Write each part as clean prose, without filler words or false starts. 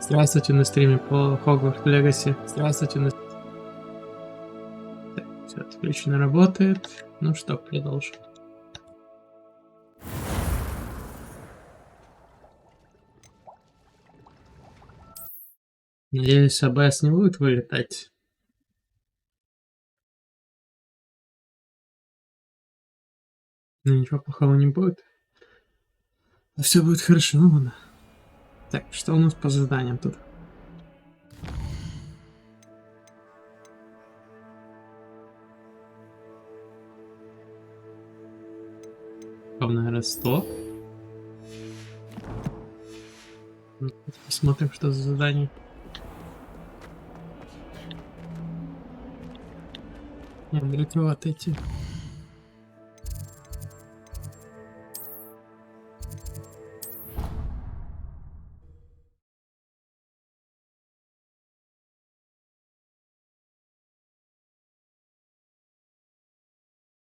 Здравствуйте на стриме по Hogwarts Legacy. Здравствуйте на... Так, все отлично работает. Ну что, продолжим. Надеюсь, АБС не будет вылетать. Но ничего плохого не будет. А все будет хорошо, ну ладно. Так, что у нас по заданиям тут? Наверное, 100. Посмотрим, что за задание. Не, далеко отойти.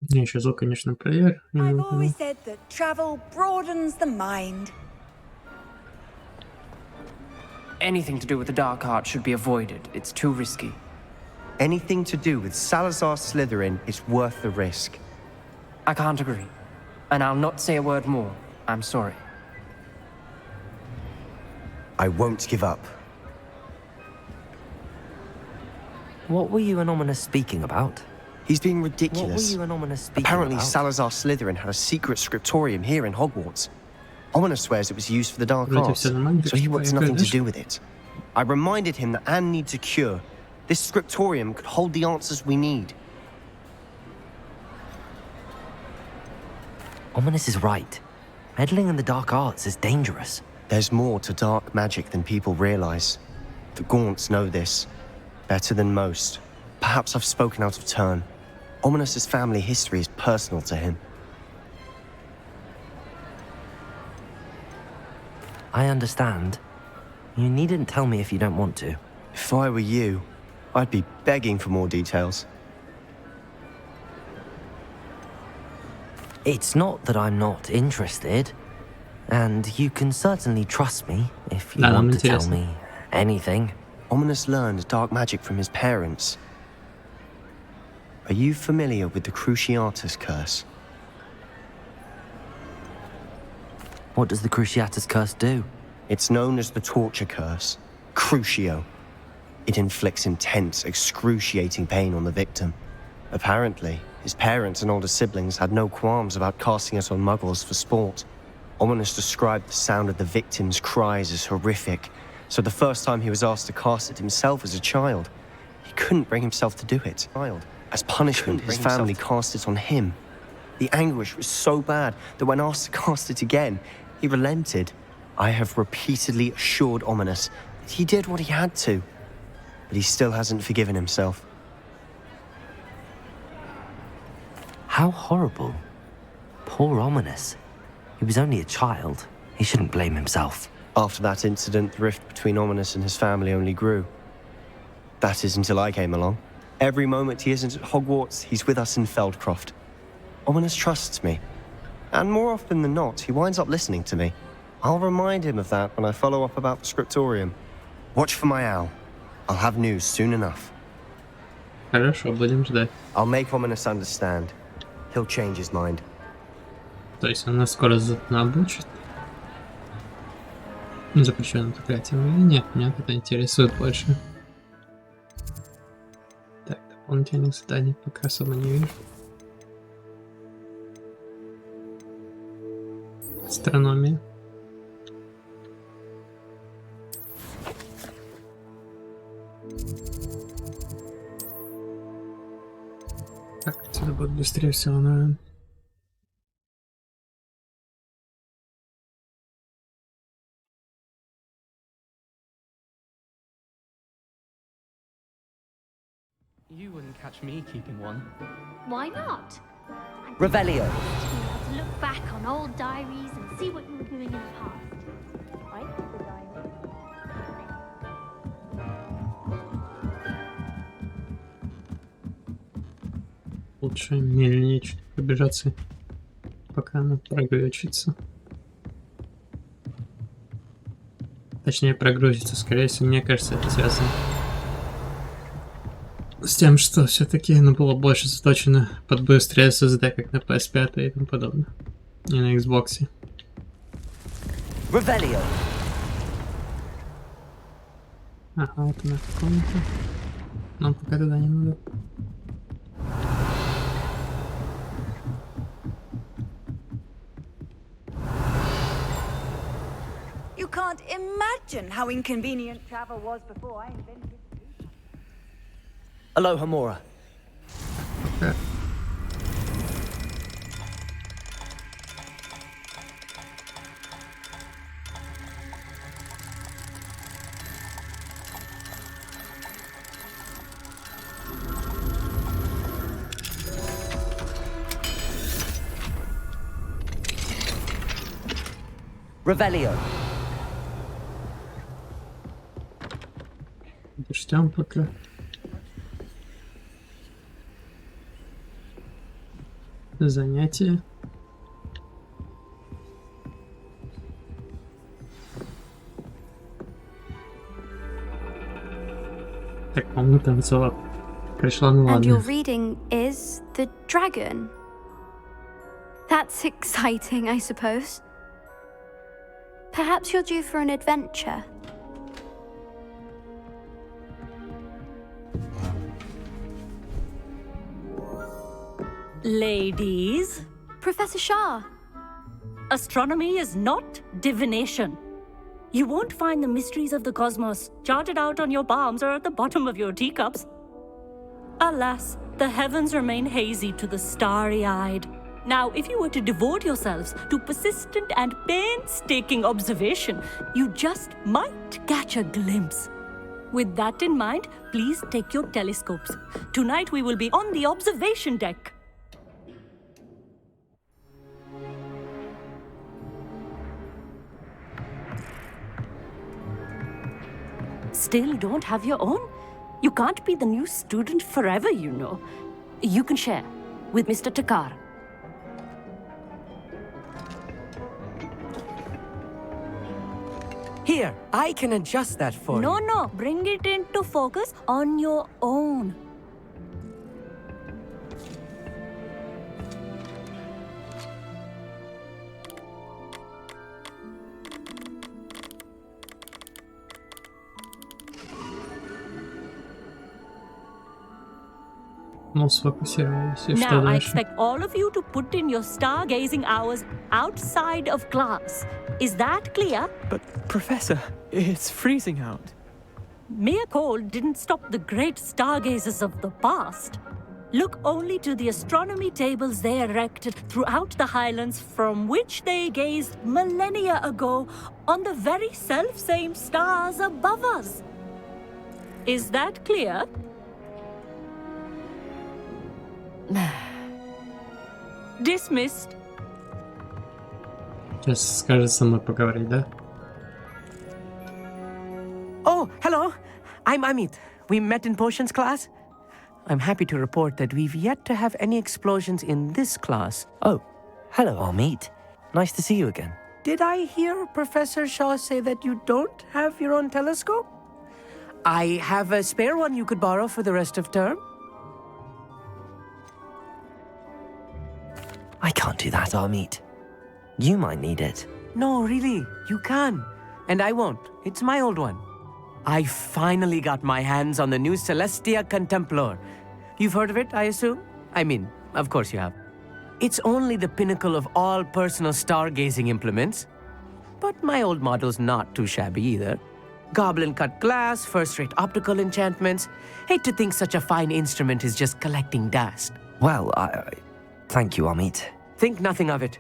Я еще звук, конечно, проверю. I've always said that travel broadens the mind. Anything to do with the dark art should be avoided. It's too risky. Anything to do with Salazar Slytherin is worth the risk. I can't agree. And I'll not say a word more. I'm sorry. I won't give up. What were you and Ominous speaking about? He's being What were ridiculous. you and Ominous speaking Apparently, about? Salazar Slytherin had a secret scriptorium here in Hogwarts. Ominous swears it was used for the dark arts, so he wants nothing to do with it. I reminded him that Anne needs a cure. This scriptorium could hold the answers we need. Ominous is right. Meddling in the dark arts is dangerous. There's more to dark magic than people realize. The Gaunts know this better than most. Perhaps I've spoken out of turn. Ominous's family history is personal to him. I understand. You needn't tell me if you don't want to. If I were you, I'd be begging for more details. It's not that I'm not interested. And you can certainly trust me if you want to tell me anything. Ominous learned dark magic from his parents. Are you familiar with the Cruciatus Curse? What does the Cruciatus Curse do? It's known as the Torture Curse. Crucio. It inflicts intense, excruciating pain on the victim. Apparently, his parents and older siblings had no qualms about casting it on muggles for sport. Ominous described the sound of the victim's cries as horrific, so the first time he was asked to cast it himself as a child, he couldn't bring himself to do it. As punishment, his family cast it on him. The anguish was so bad that when asked to cast it again, he relented. I have repeatedly assured Ominous that he did what he had to, but he still hasn't forgiven himself. How horrible. Poor Ominous. He was only a child. He shouldn't blame himself. After that incident, the rift between Ominous and his family only grew. That is until I came along. Every moment he isn't at Hogwarts, he's with us in Feldcroft. Ominous trusts me. And more often than not, he winds up listening to me. I'll remind him of that when I follow up about the scriptorium. Watch for my owl. I'll have news soon enough. Хорошо, будем ждать. I'll make Ominous understand. He'll change his mind. То есть она скоро обучит. Запрещенное проклятие или нет? Меня это интересует больше. Так, дополнительных заданий пока особо не вижу. Астрономия. Так, отсюда будет быстрее всего, наверное. You wouldn't catch me keeping one. Why not? Revelio. To look back on old diaries and see what you were doing in the past. I keep a diary. Лучше мельничать, побежаться, пока она прогречится. Точнее, прогрузится. Скорее всего, мне кажется, это связано с тем, что все-таки оно было больше заточено под быстрое SSD, как на PS5 и тому подобное. И на Xbox. Revelio. Ага, вот она комната. Нам пока туда не надо. You can't imagine how inconvenient travel was before I invented it. Aloha Mora. Okay. Revelio. Ждем пока. Занятие. Так, по-моему, танцевала. Пришла, ну And your ладно. reading is The Dragon. That's exciting, I suppose. Perhaps you're due for an adventure. Ladies, Professor Shah. astronomy is not divination. You won't find the mysteries of the cosmos charted out on your palms or at the bottom of your teacups. Alas, the heavens remain hazy to the starry-eyed. Now, if you were to devote yourselves to persistent and painstaking observation, you just might catch a glimpse. With that in mind, please take your telescopes. Tonight we will be on the observation deck. Still don't have your own? You can't be the new student forever, you know. You can share with Mr. Takar. Here, I can adjust that for No, you. no, bring it into focus on your own. Ну, сфокусировалась. И что Now, I дальше? expect all of you to put in your stargazing hours outside of class. Is that clear? But, Professor, it's freezing out. Mere cold didn't stop the great stargazers of the past. Look only to the astronomy tables they erected throughout the highlands from which they gazed millennia ago on the very self-same stars above us. Is that clear? Dismissed. Сейчас скажет со мной поговорить, да? Oh, hello. I'm Amit. We met in potions class. I'm happy to report that we've yet to have any explosions in this class. Oh, hello, Amit. Nice to see you again. Did I hear Professor Shaw say that you don't have your own telescope? I have a spare one you could borrow for the rest of term. I can't do that, Amit. You might need it. No, really, you can. And I won't. It's my old one. I finally got my hands on the new Celestia Contemplar. You've heard of it, I assume? I mean, of course you have. It's only the pinnacle of all personal stargazing implements. But my old model's not too shabby either. Goblin-cut glass, first-rate optical enchantments. Hate to think such a fine instrument is just collecting dust. Well, thank you, Amit. Think nothing of it.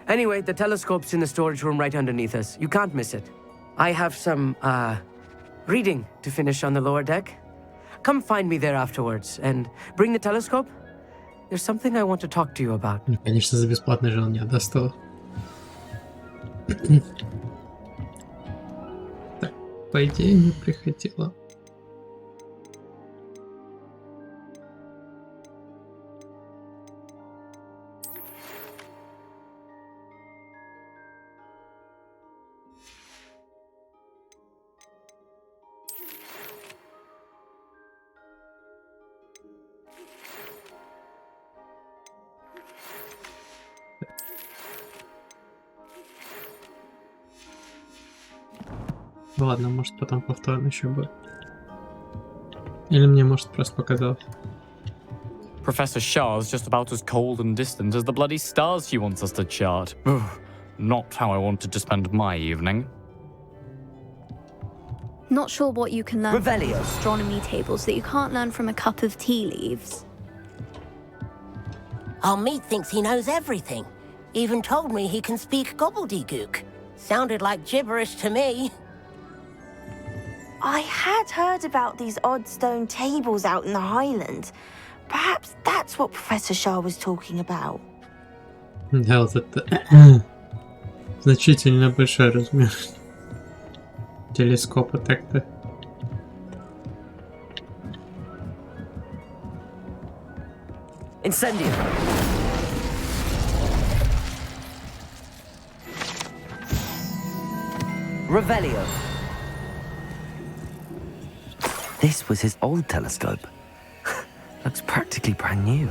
Anyway, the telescope's in the storage room right underneath us. You can't miss it. I have some, reading to finish on the lower deck. Come find me there afterwards, and bring the telescope. There's something I want to talk to you about. Ну, конечно, за бесплатно же он не отдаст его. Так, по идее, не приходило. Ладно, может потом повторно еще будет. Или мне, может, просто показалось. Professor Shah's just about as cold and distant as the bloody stars she wants us to chart. Not how I wanted to spend my evening. Not sure what you can learn from Revelio. astronomy tables that you can't learn from a cup of tea leaves. Our meat thinks he knows everything. Even told me he can speak gobbledygook. Sounded like gibberish to me. I had heard about these odd stone tables out in the Highlands. Perhaps that's what Professor Shah was talking about. Да, вот это значительно большой размер телескопа так-то. Incendio. Revelio. This was his old telescope. Looks practically brand new.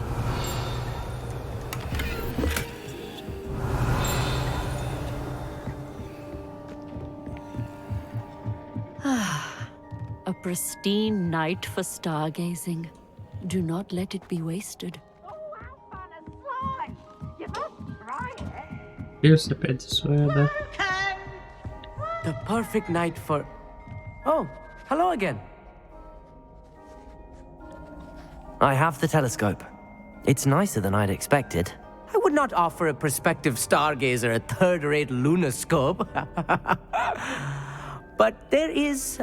A pristine night for stargazing. Do not let it be wasted. Плюс опять свое, да. The perfect night for... Oh, hello again. I have the telescope. It's nicer than I'd expected. I would not offer a prospective stargazer a third-rate lunoscope. But there is,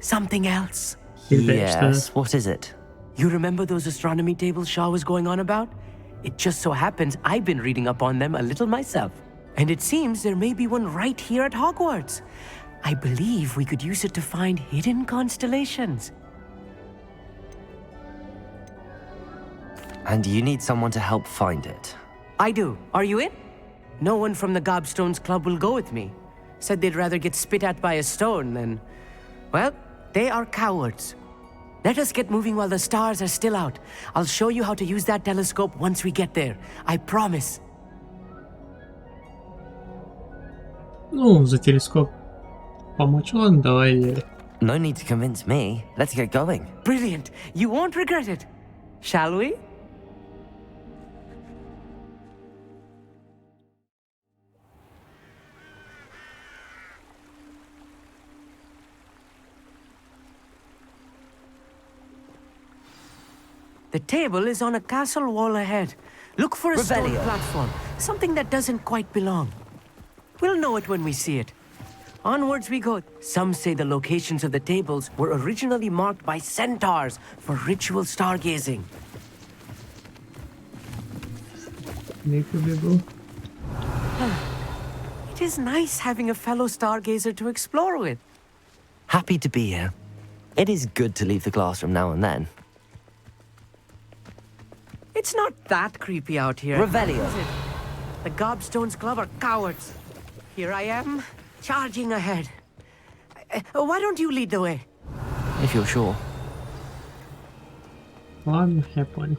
something else. Yes, what is it? You remember those astronomy tables Shah was going on about? It just so happens I've been reading up on them a little myself. And it seems there may be one right here at Hogwarts. I believe we could use it to find hidden constellations. And you need someone to help find it. I do. Are you in? No one from the Gobstones Club will go with me. Said they'd rather get spit at by a stone than... Well, they are cowards. Let us get moving while the stars are still out. I'll show you how to use that telescope once we get there. I promise. Ну, за телескоп помочь, ладно, давай. No need to convince me. Let's get going. Brilliant. You won't regret it. Shall we? The table is on a castle wall ahead. Look for a stone platform, something that doesn't quite belong. We'll know it when we see it. Onwards we go. Some say the locations of the tables were originally marked by centaurs for ritual stargazing. It is nice having a fellow stargazer to explore with. Happy to be here. It is good to leave the classroom now and then. It's not that creepy out here. Revelio. Is it? The Gobstones Club are cowards. Here I am, charging ahead. Why don't you lead the way? If you're sure. Ладно, я понял.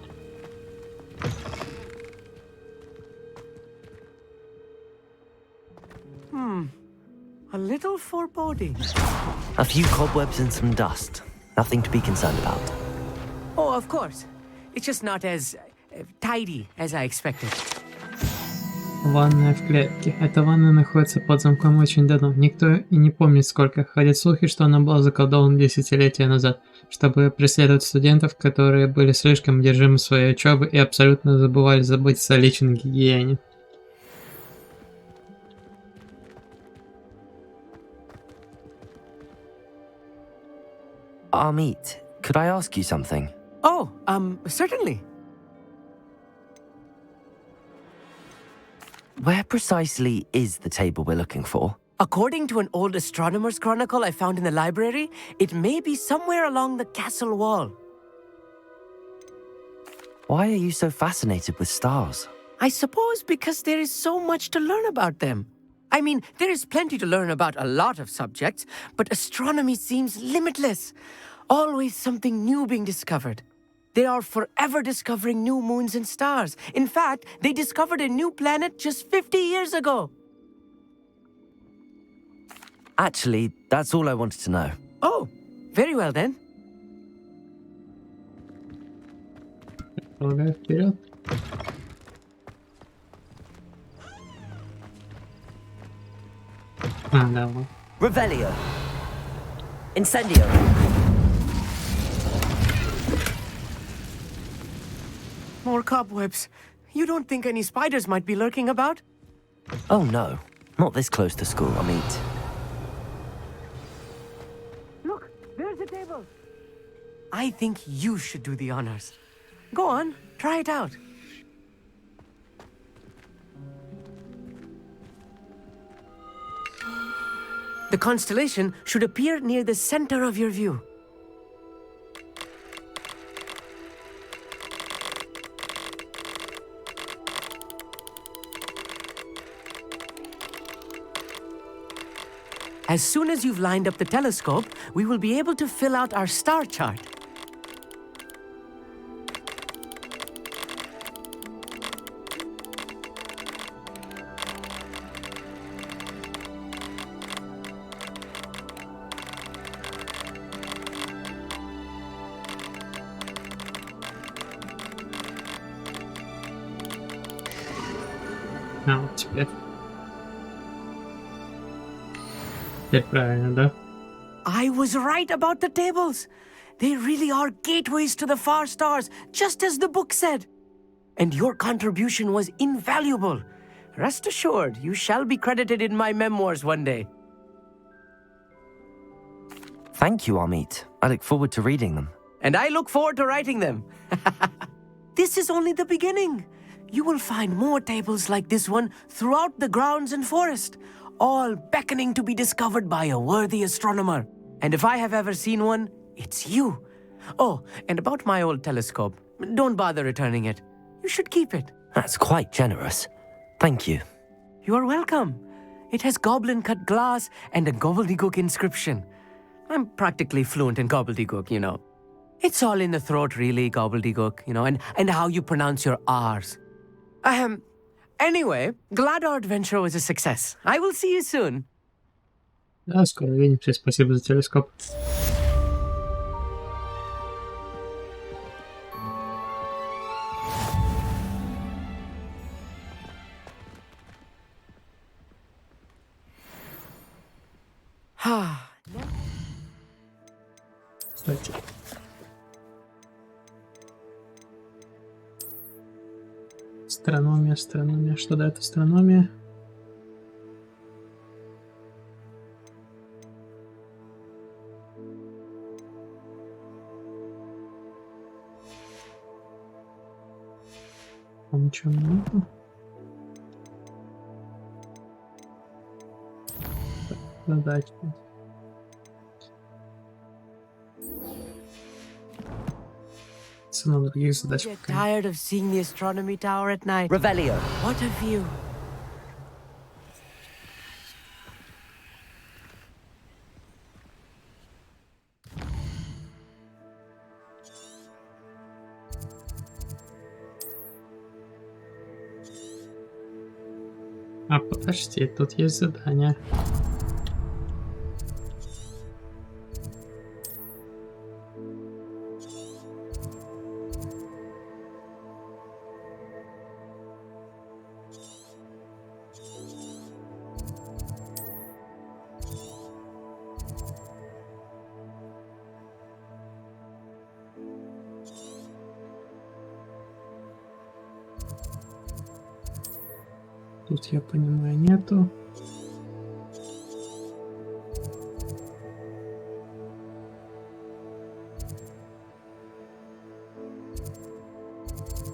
A little foreboding. A few cobwebs and some dust. Nothing to be concerned about. Oh, of course. It's just not as tidy as I expected. Ванная в клетке. Эта ванна находится под замком очень давно. Никто и не помнит сколько. Ходят слухи, что она была заколдована десятилетия назад, чтобы преследовать студентов, которые были слишком одержимы своей учебой и абсолютно забывали заботиться о личной гигиене. Amit, could I ask you something? Oh, certainly. Where precisely is the table we're looking for? According to an old astronomer's chronicle I found in the library, it may be somewhere along the castle wall. Why are you so fascinated with stars? I suppose because there is so much to learn about them. I mean, there is plenty to learn about a lot of subjects, but astronomy seems limitless. Always something new being discovered. They are forever discovering new moons and stars. In fact, they discovered a new planet just 50 years ago. Actually, that's all I wanted to know. Oh, very well then. Полагаю, вперед. Да, вот. Revelio. Incendio. More cobwebs. You don't think any spiders might be lurking about? Oh no, not this close to school, I mean. Look, there's a table. I think you should do the honors. Go on, try it out. The constellation should appear near the center of your view. As soon as you've lined up the telescope, we will be able to fill out our star chart. Вот теперь. Теперь правильно, да? I was right about the tables. They really are gateways to the far stars, just as the book said. And your contribution was invaluable. Rest assured, you shall be credited in my memoirs one day. Thank you, Amit. I look forward to reading them. And I look forward to writing them. This is only the beginning. You will find more tables like this one throughout the grounds and forest, all beckoning to be discovered by a worthy astronomer. And if I have ever seen one, it's you. Oh, and about my old telescope, don't bother returning it. You should keep it. That's quite generous. Thank you. You are welcome. It has goblin-cut glass and a gobbledygook inscription. I'm practically fluent in gobbledygook, you know. It's all in the throat, really, gobbledygook, you know, and how you pronounce your R's. Anyway, glad our adventure was a success. I will see you soon. Да, скоро увидимся. Спасибо за телескоп. Кстати. Астрономия, астрономия. Что дает астрономия? Ничего нету. Задача. Цена других задач. Get tired of seeing the astronomy tower at night. Revelio. What a view. А, подожди, тут есть задание. Тут, я понимаю, нету.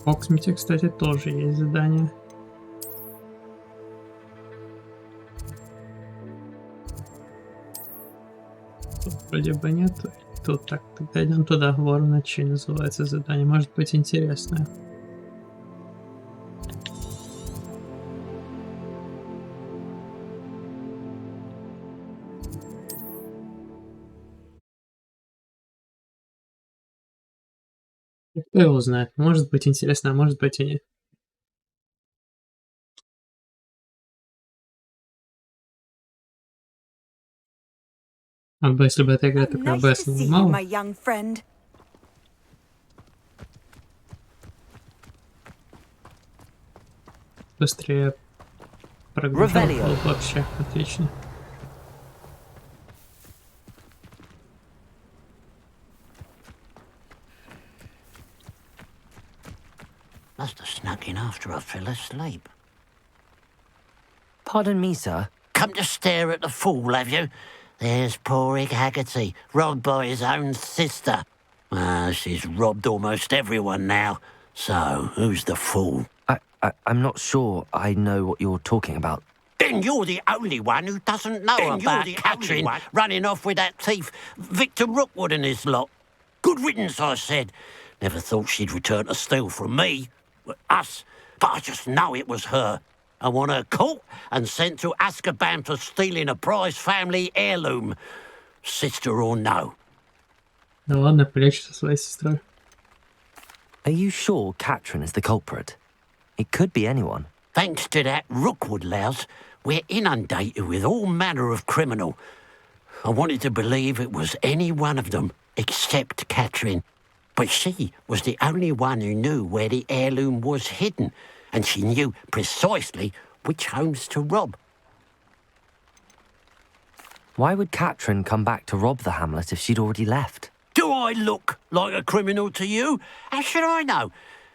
В Оксмите, кстати, тоже есть задание. Тут вроде бы нету. Тут так, тогда идем туда. Вор в ночи называется задание. Может быть интересное. Кто его знает? Может быть интересно, а может быть и нет. А если бы эта игра такая Nice to бэсная, see you, мало? my young friend. Быстрее прогружал вообще. Отлично. Must have snuck in after I fell asleep. Pardon me, sir. Come to stare at the fool, have you? There's poor Ig Haggerty, robbed by his own sister. She's robbed almost everyone now. So, who's the fool? I'm not sure I know what you're talking about. Then you're the only one who doesn't know about Catherine running off with that thief, Victor Rookwood and his lot. Good riddance, I said. Never thought she'd return to steal from me. Us. But I just know it was her. I want her caught and sent to Azkaban for stealing a prize family heirloom. Sister or no. Да ладно, прячь со своей сестрой. Are you sure Catherine is the culprit? It could be anyone. Thanks to that Rookwood louse, we're inundated with all manner of criminal. I wanted to believe it was any one of them, except Catherine. But she was the only one who knew where the heirloom was hidden, and she knew precisely which homes to rob. Why would Catherine come back to rob the hamlet if she'd already left? Do I look like a criminal to you? How should I know?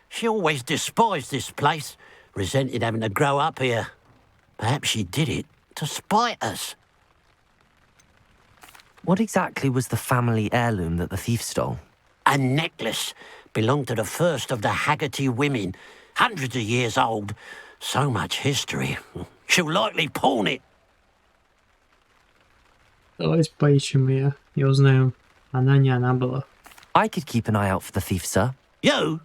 She always despised this place, resented having to grow up here. Perhaps she did it to spite us. What exactly was the family heirloom that the thief stole? A necklace belonged to the first of the Haggerty women, hundreds of years old. So much history. She'll likely pawn it. Давайте поищем ее и узнаем, она не она была. I could keep an eye out for the thief, sir. You?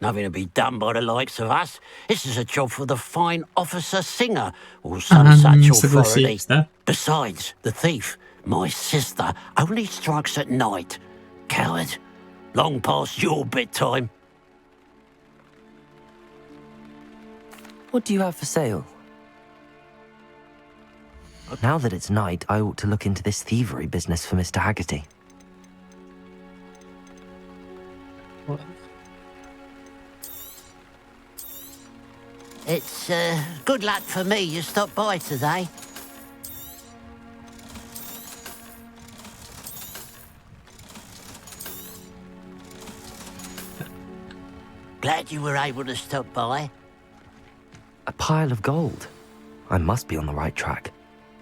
Nothing to be done by the likes of us. This is a job for the fine officer Singer or some such authority. Да? Besides, the thief, my sister, only strikes at night. Coward. Long past your bedtime. What do you have for sale? Now that it's night, I ought to look into this thievery business for Mr. Haggerty. What? It's good luck for me you stopped by today. Glad you were able to stop by. A pile of gold. I must be on the right track.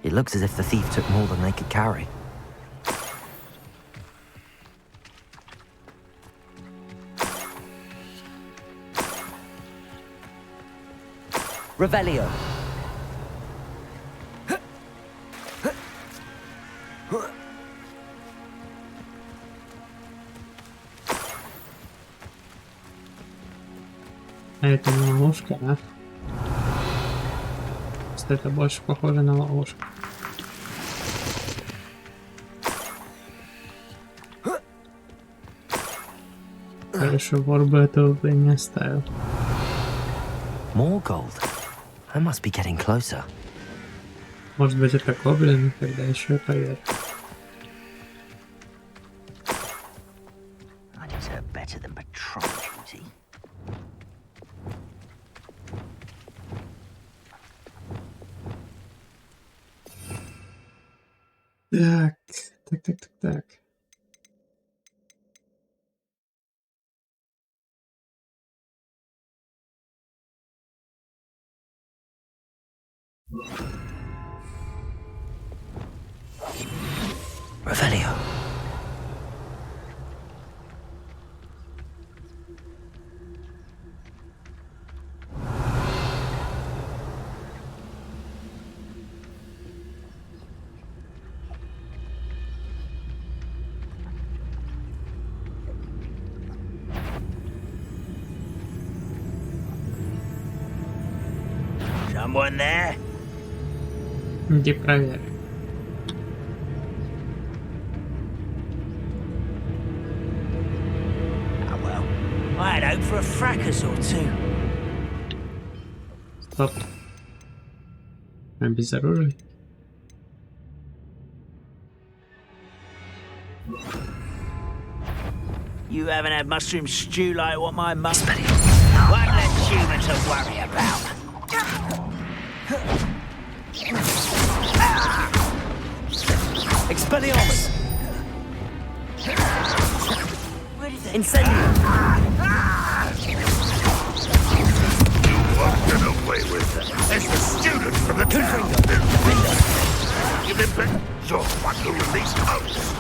It looks as if the thief took more than they could carry. Revelio. А это не ловушка, да? Это больше похоже на ловушку. Хорошо, вор бы этого бы не оставил. More gold. I must be getting closer. Может быть, это гоблин, когда еще поверь. I deserve better than patrol duty. Так. Revelio. Someone there? Иди проверь. Oh well, I had hoped for a fracas or two. Стоп. А без оружия? You haven't had mushroom stew like what my mum... One less human to worry about. Expelliarmus! Incendio! You won't get away with it. It's the student from the town. Give him back. You're one who released us.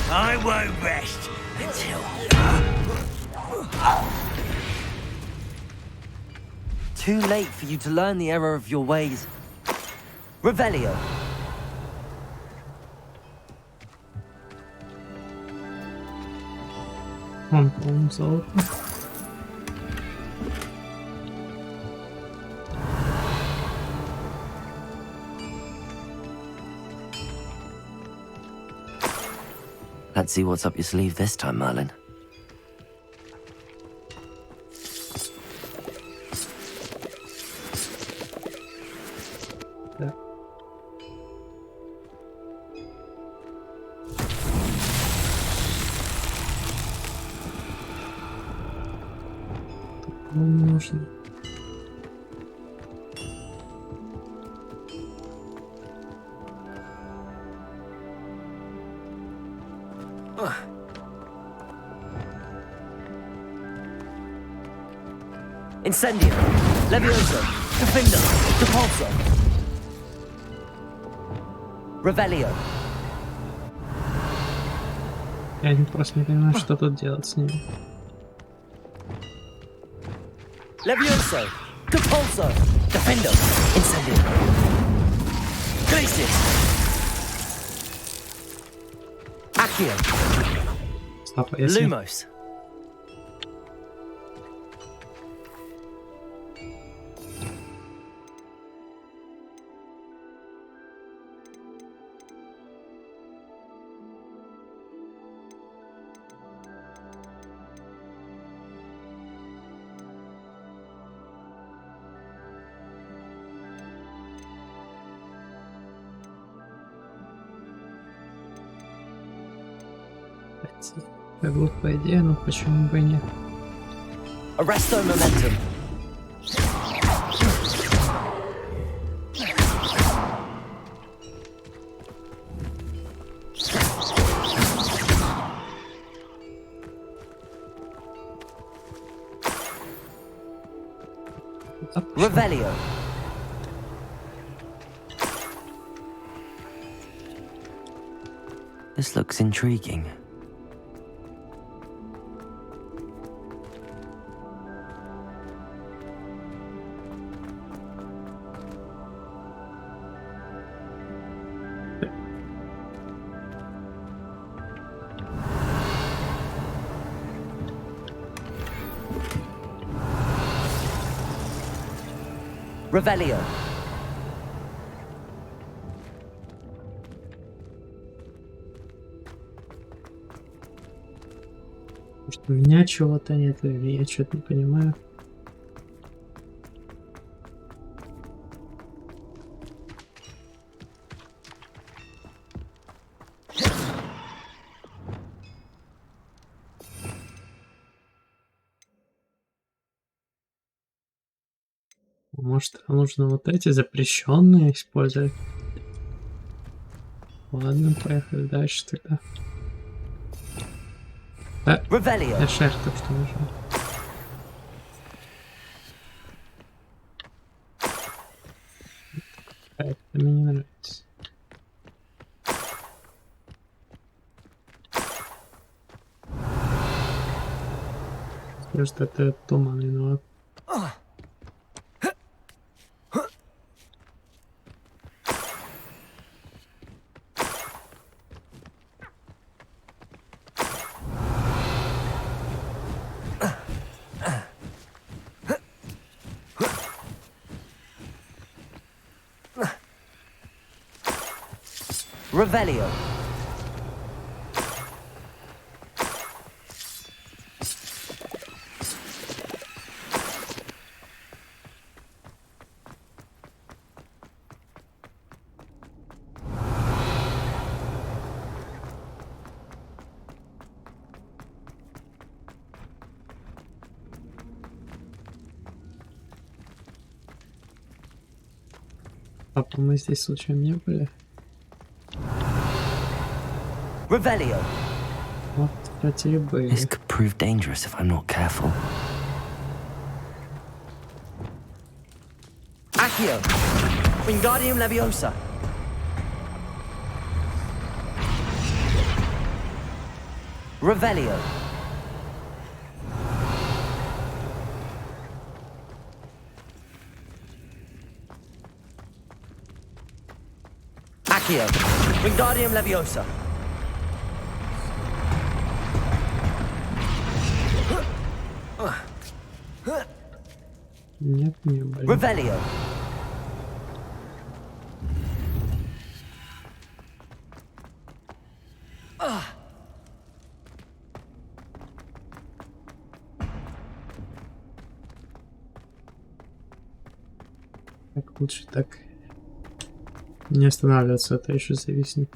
I won't rest until... Too late for you to learn the error of your ways. Revelio. Он, по-моему, золото. Let's see what's up your sleeve this time, Merlin. Нужно. Incendio! Levioso! Defender! Depulso! Revelio! Я просто не понимаю, что тут делать с ними. Levioso! Depulso! Defender! Incendio! Glacius! Accio! Стопа, если... Lumos! Это глупая идея, но почему бы и нет? Arresto momentum! Revelio! This looks intriguing. Revelio! Может, у меня чего-то нет, или я что-то не понимаю. Может, нужно вот эти запрещенные использовать? Ладно, поехали дальше тогда. Я шар только что нажал. Это мне не нравится. Скажу, что это туман виноват. Revelio! Папа, мы здесь случаем не были? Revelio. Вот, кстати, и были. This could prove dangerous if I'm not careful. Accio. Wingardium Leviosa. Revelio. Accio. Wingardium Leviosa. Нет, не были. Revelio. Так лучше так не останавливаться, это еще зависнет.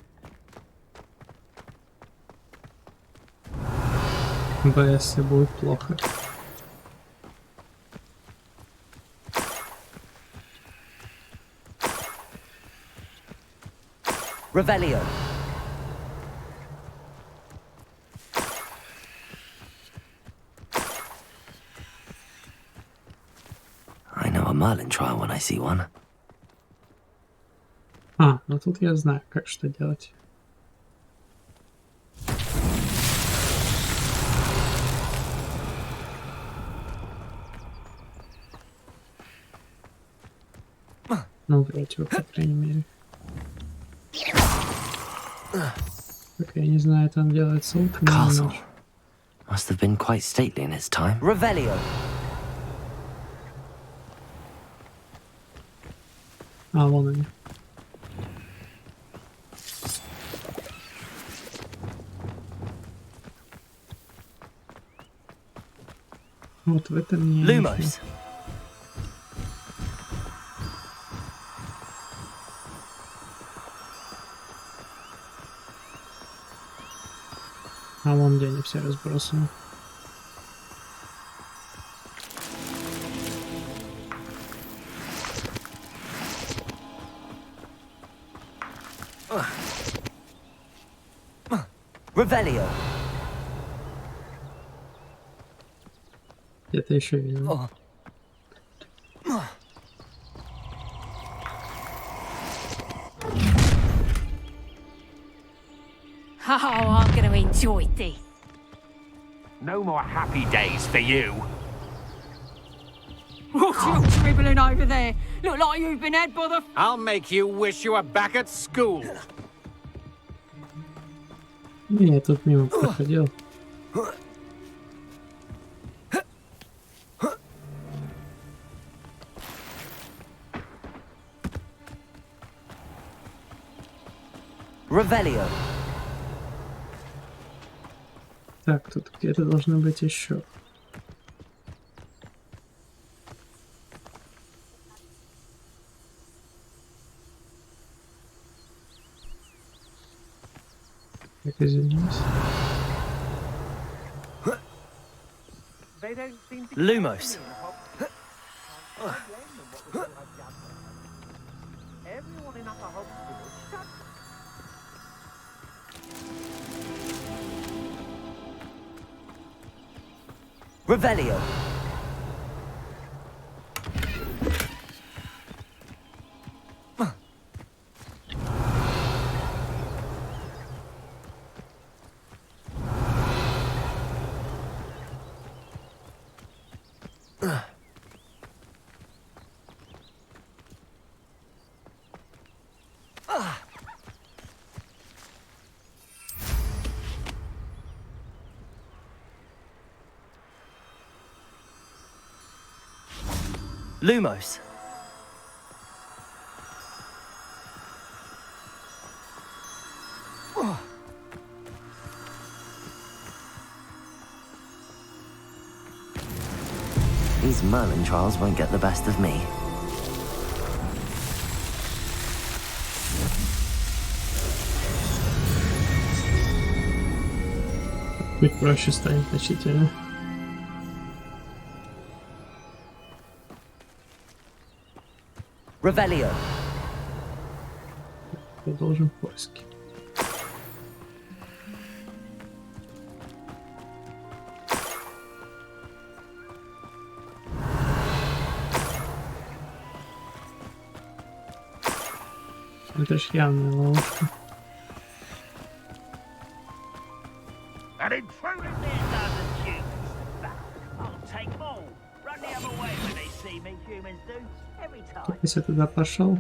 БС будет плохо. Revelio. I know a Merlin trial when I see one. А, ну тут я знаю, как что делать. Ну, вроде бы, по крайней мере. Так, я не знаю, там делается лук. Castle. Must have been quite stately in its time. Revelio. А, вон они. Вот в этом не... Lumos. А вон где они все разбросаны. Revelio. Где-то еще видел. Oh, I'm going to enjoy this. No more happy days for you. What you dribbling over there? Look like you've been had by the... I'll make you wish you were back at school. Не, я тут мимо проходил. Revelio. Так, тут где-то должно быть еще. Так, извиняюсь. Lumos. Revelio. Lumos. These Merlin trials won't get the best of me. Чуть проще станет значительно. Revelio. Продолжим поиски. Это ж явная ловушка. An intruder there doesn't humans. I'll take them all. Run the other way when they see me, humans do. Every time. Если туда пошел.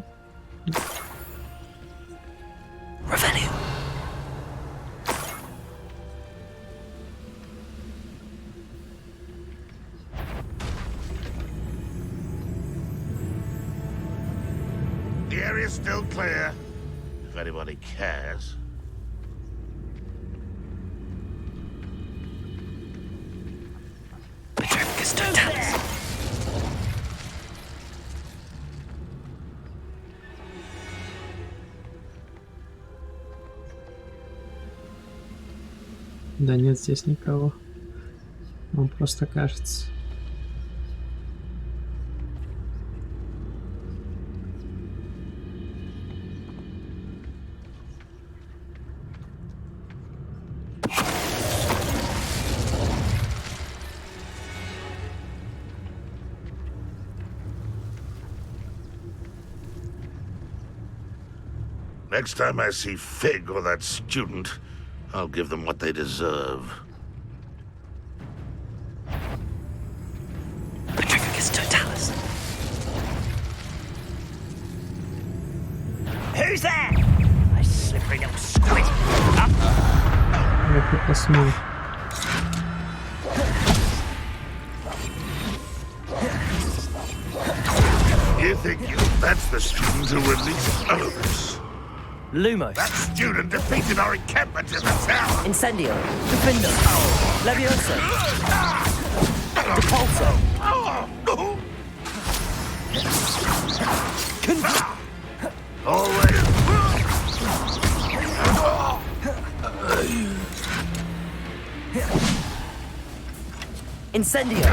The area's still clear, if anybody cares. Да нет здесь никого. Он просто кажется. Next time I see Fig or that student, I'll give them what they deserve. Who's that? A slippery little squid. Я тут посмотрю. You think that's the student who released others? Lumos. That student defeated our encampment in the tower. Incendio. Defendo. Levioso. Depulso. Always. Incendio.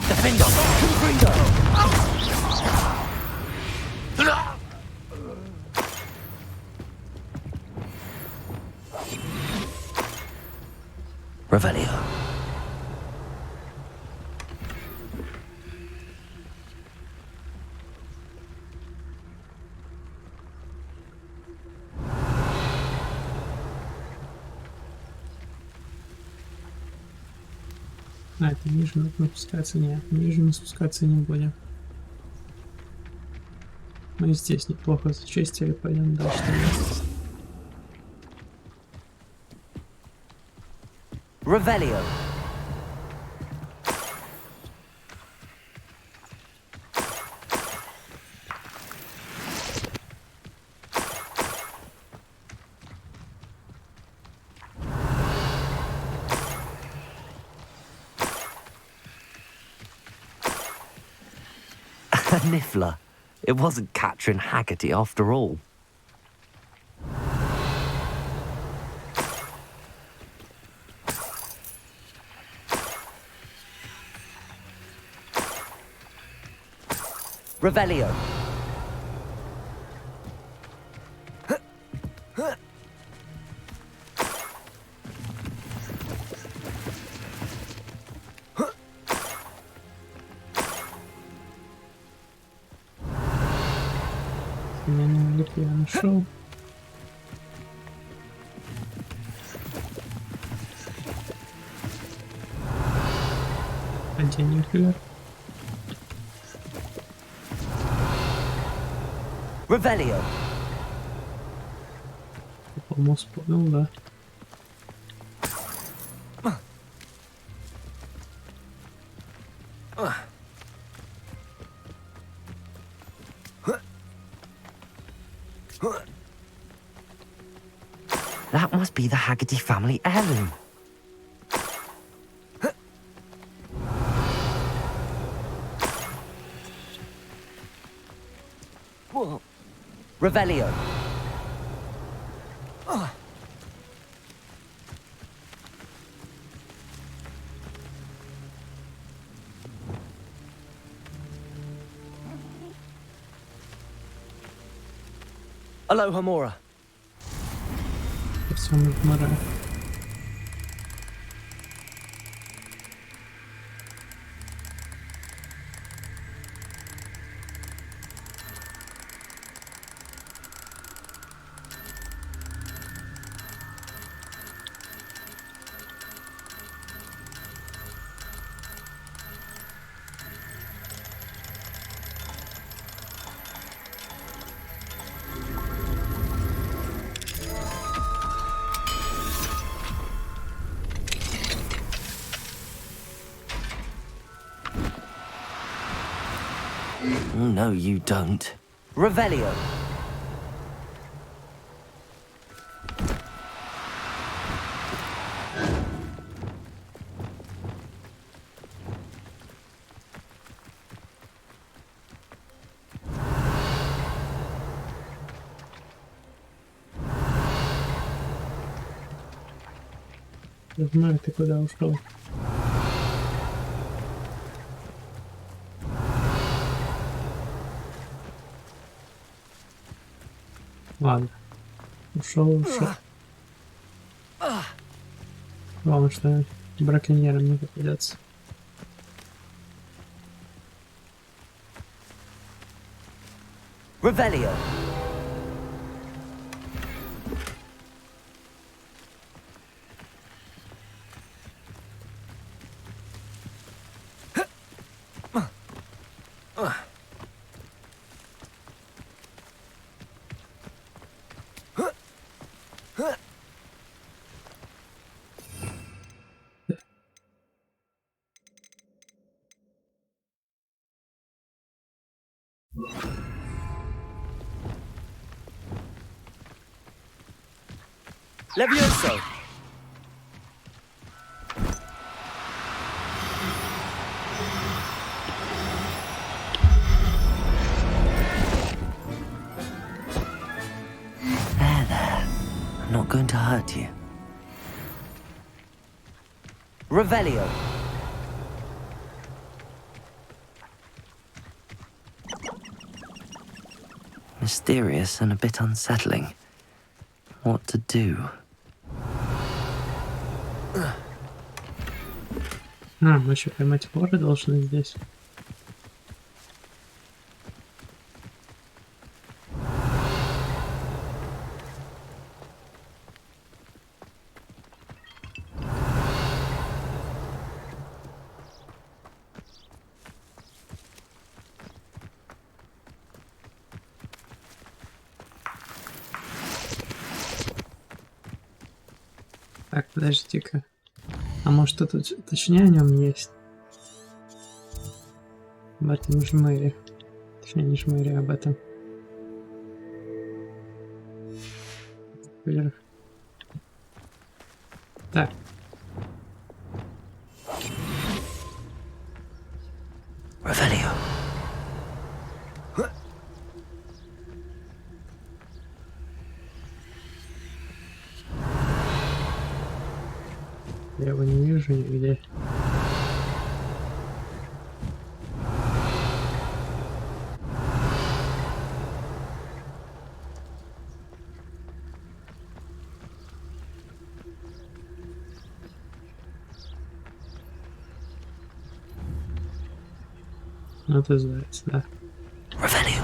Defendo. Confrido. Revelio. А, это ниже нужно спускаться. Нет, ниже мы спускаться не будем. Мы здесь неплохо зачистили, пойдем дальше. Revelio. Niffler. It wasn't Catherine Haggerty after all. Revelio. Я нашел. Один нюхлер. Revelio. Помощь понял, да. That must be the Haggerty family heirloom. Revelio. Aloha Mora. Персонаж Мора. No, you don't. Revelio. Не знаю, ты куда ушел. Ладно. Ушел. Главное, что браконьерам не попадется. Revelio. Levioso. There. I'm not going to hurt you. Revelio. Mysterious and a bit unsettling. What to do? Мы еще поймать вора должны здесь. Так, подождите-ка. А может тут точнее о нем есть? Об этом жмыре. Точнее, не жмыре, об этом. Так. Revelio. Я его не вижу нигде. Ну, ты знаешь, да. Revelio.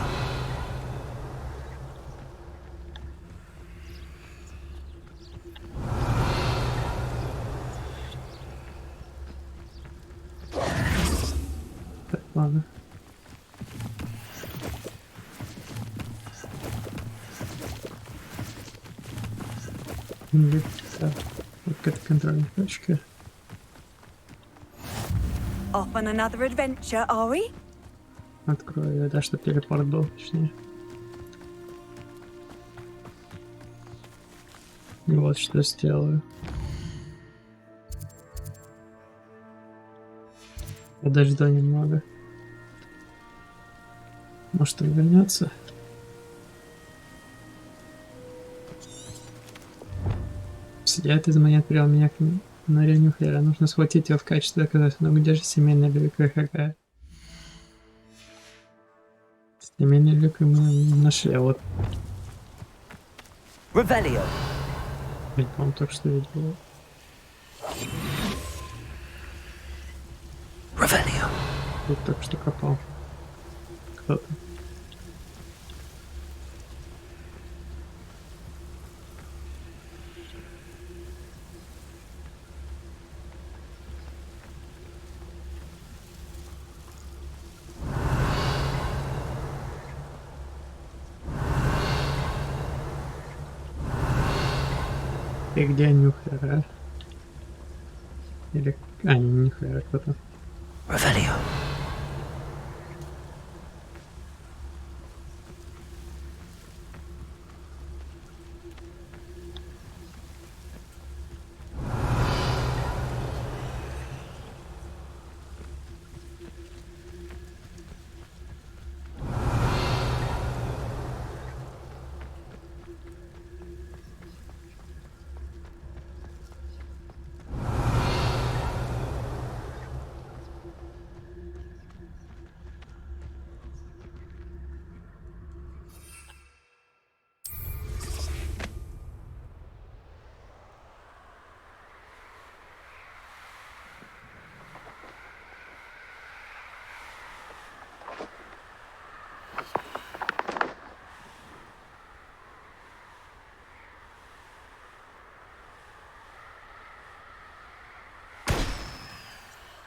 Так, ладно. Так, вот к этой контрольной точке. Off on another adventure, are we? Открою, да, чтобы телепорт был, точнее. И вот что сделаю. Подожду немного. Может, он вернется? Сидят из монет привел меня к норе Нюхлера. Нужно схватить его в качестве доказательства. Но где же семейная люлька какая? Семейную люльку мы нашли. Вот. Revelio. Я, по-моему, только что видел его. Revelio. Тут только что копал. Кто-то. И где Нюхера? Или... А, не Нюхера, кто-то. Revelio.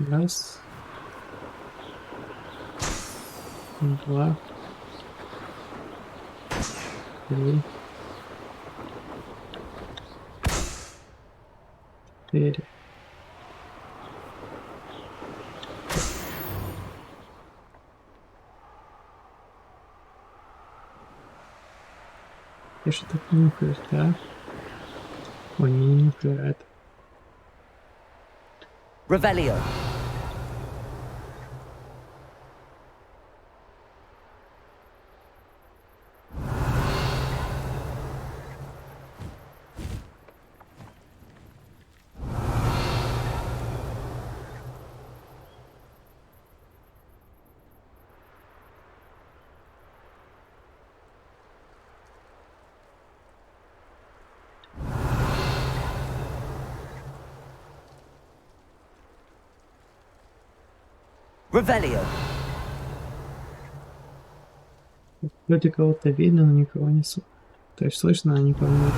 Раз. Два. Три. 4. Я что так не нюхаешь, да? Ой, не нюхает. Revelio. Revelio. Вроде кого-то видно, но никого не слышно. То есть слышно, а никого нет.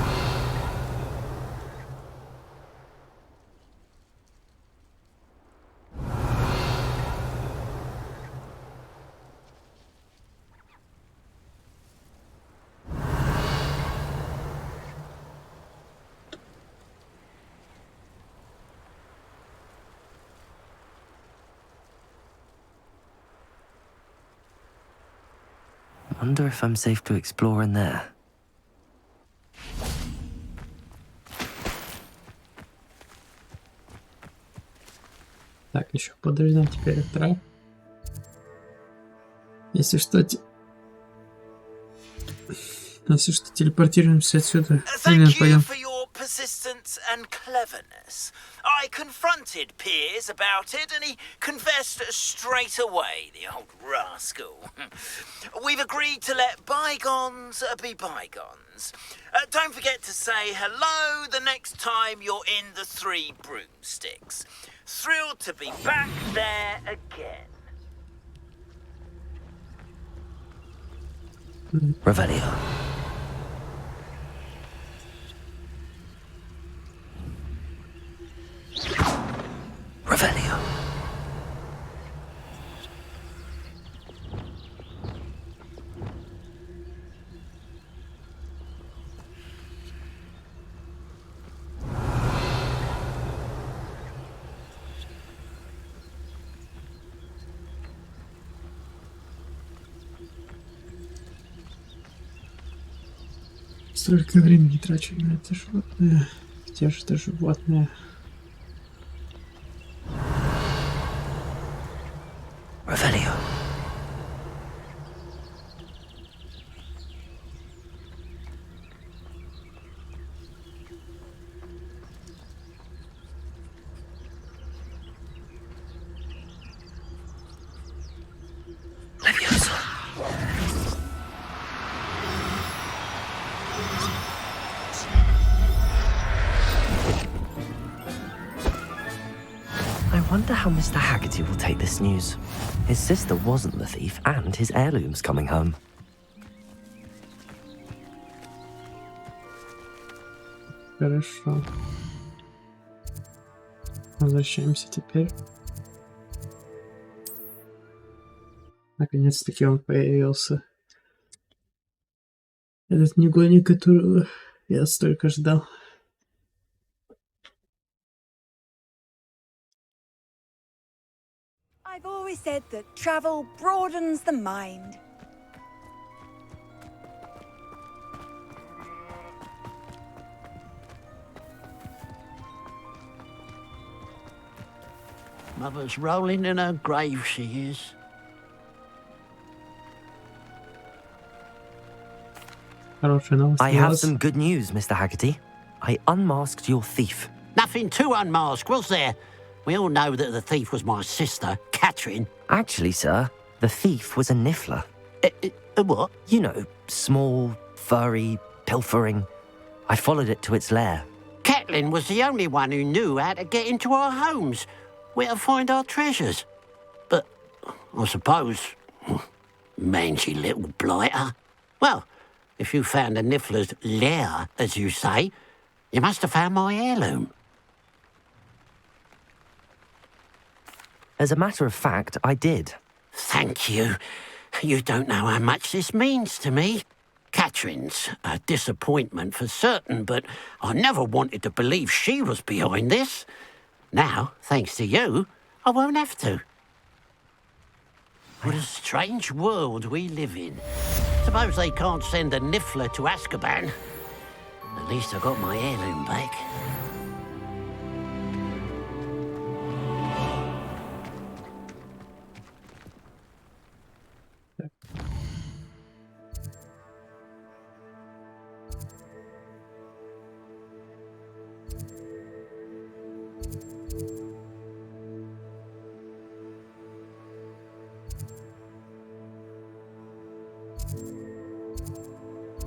Wonder if I'm safe to explore in there. Так, еще подождем теперь трав. Если что, телепортируемся отсюда. Thank you for your persistence and cleverness. I confronted Piers about it, and he confessed straight away, the old rascal. We've agreed to let bygones be bygones. Don't forget to say hello the next time you're in the Three Broomsticks. Thrilled to be back there again. Revelio. Revelio. Столько времени трачу на это животное. Те же это животные. Revelio. wonder how Mr. Haggerty will take this news. His sister wasn't the thief, and his heirloom's coming home. Хорошо. Возвращаемся теперь. Наконец-таки он появился. Этот негодник, которого я столько ждал. I've always said that travel broadens the mind. Mother's rolling in her grave, she is. I have some good news, Mr. Haggerty. I unmasked your thief. Nothing to unmask, was there? We all know that the thief was my sister, Catherine. Actually, sir, the thief was a niffler. A what? You know, small, furry, pilfering. I followed it to its lair. Catelyn was the only one who knew how to get into our homes, where to find our treasures. But I suppose, mangy little blighter. Well, if you found the niffler's lair, as you say, you must have found my heirloom. As a matter of fact, I did. Thank you. You don't know how much this means to me. Catherine's a disappointment for certain, but I never wanted to believe she was behind this. Now, thanks to you, I won't have to. What a strange world we live in. Suppose they can't send a niffler to Azkaban. At least I got my heirloom back.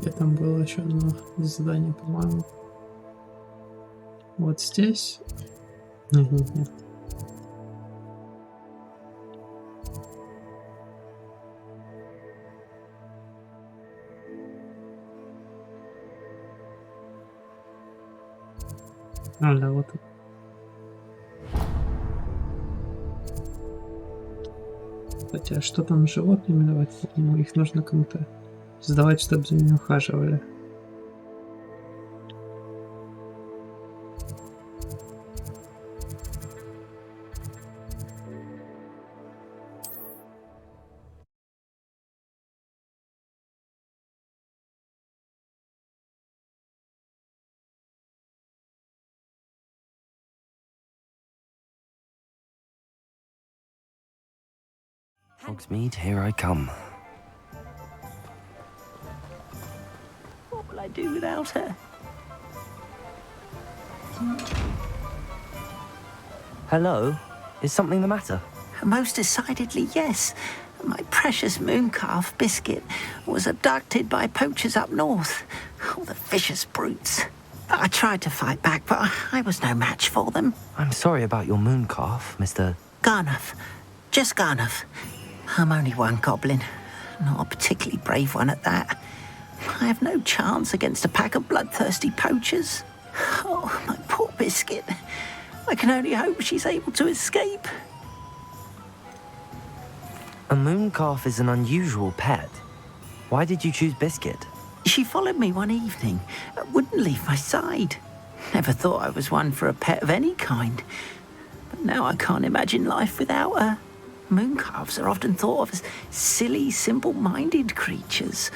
Где там было еще одно задание, по-моему. Вот здесь. Нет. Да, вот тут. Хотя, что там с животными давать? По-моему, их нужно кому-то сдавать, чтобы за ними ухаживали. Hogsmeade, here I come. What will I do without her? Hello? Is something the matter? Most decidedly, yes. My precious mooncalf, Biscuit, was abducted by poachers up north. Oh, the vicious brutes. I tried to fight back, but I was no match for them. I'm sorry about your mooncalf, Mr. Garnuff. Just Garnuff. I'm only one goblin. Not a particularly brave one at that. I have no chance against a pack of bloodthirsty poachers. Oh, my poor Biscuit. I can only hope she's able to escape. A mooncalf is an unusual pet. Why did you choose Biscuit? She followed me one evening, wouldn't leave my side. Never thought I was one for a pet of any kind. But now I can't imagine life without her. Mooncalves are often thought of as silly, simple-minded creatures.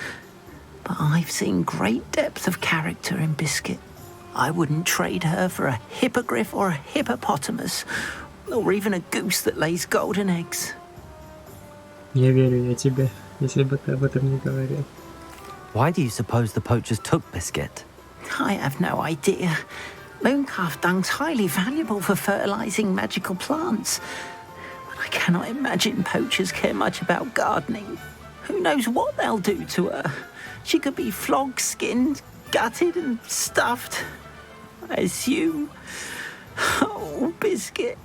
But I've seen great depth of character in Biscuit. I wouldn't trade her for a hippogriff or a hippopotamus, or even a goose that lays golden eggs. Не верю я тебе, если бы ты об этом не говорил. Why do you suppose the poachers took Biscuit? I have no idea. Mooncalf dung's highly valuable for fertilizing magical plants. But I cannot imagine poachers care much about gardening. Who knows what they'll do to her? She could be flogged, skinned, gutted and stuffed. I assume. Oh, Biscuit.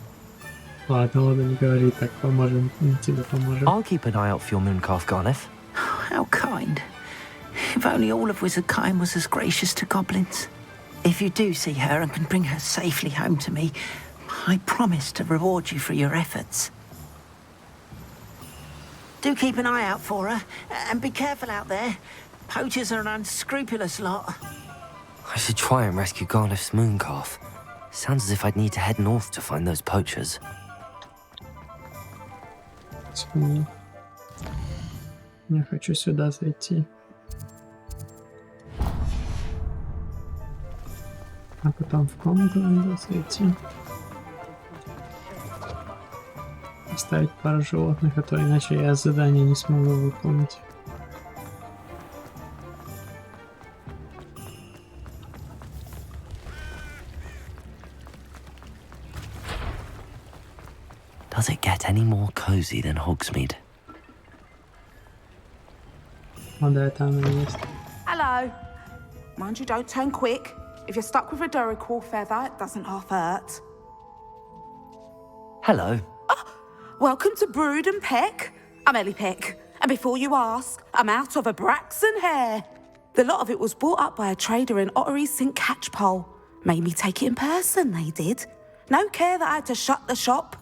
Ладно, не говори так, поможем, тебе поможем. I'll keep an eye out for your mooncalf, Garneth. How kind. If only all of Wizardkind was as gracious to goblins. If you do see her and can bring her safely home to me, I promise to reward you for your efforts. Do keep an eye out for her, and be careful out there. Poachers are an unscrupulous lot. I should try and rescue Garneth's mooncalf. Sounds as if I'd need to head north to find those poachers. Я хочу сюда зайти. А потом в комнату надо зайти. Оставить пару животных, а то иначе я задание не смогу выполнить. Does it get any more cozy than Hogsmeade? О, да, это она и есть. Hello. Mind you don't turn quick. If you're stuck with a Duracell feather, it doesn't half hurt. Hello. Welcome to Brood and Peck. I'm Ellie Peck. And before you ask, I'm out of a Braxton hair. The lot of it was bought up by a trader in Ottery St. Catchpole. Made me take it in person, they did. No care that I had to shut the shop.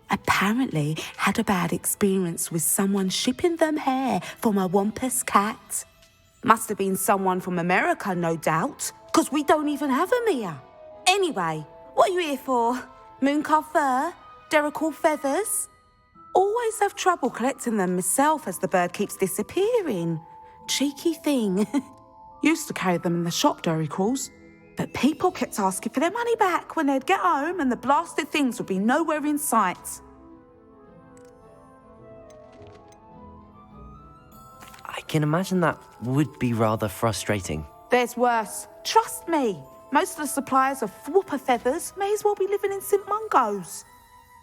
Apparently had a bad experience with someone shipping them hair from a Wampus cat. Must have been someone from America, no doubt, because we don't even have them here. Anyway, what are you here for? Mooncalf fur? Duracell feathers? Always have trouble collecting them myself as the bird keeps disappearing. Cheeky thing. Used to carry them in the shop, Duracalls. But people kept asking for their money back when they'd get home and the blasted things would be nowhere in sight. I can imagine that would be rather frustrating. There's worse. Trust me. Most of the suppliers of whooper feathers may as well be living in St. Mungo's.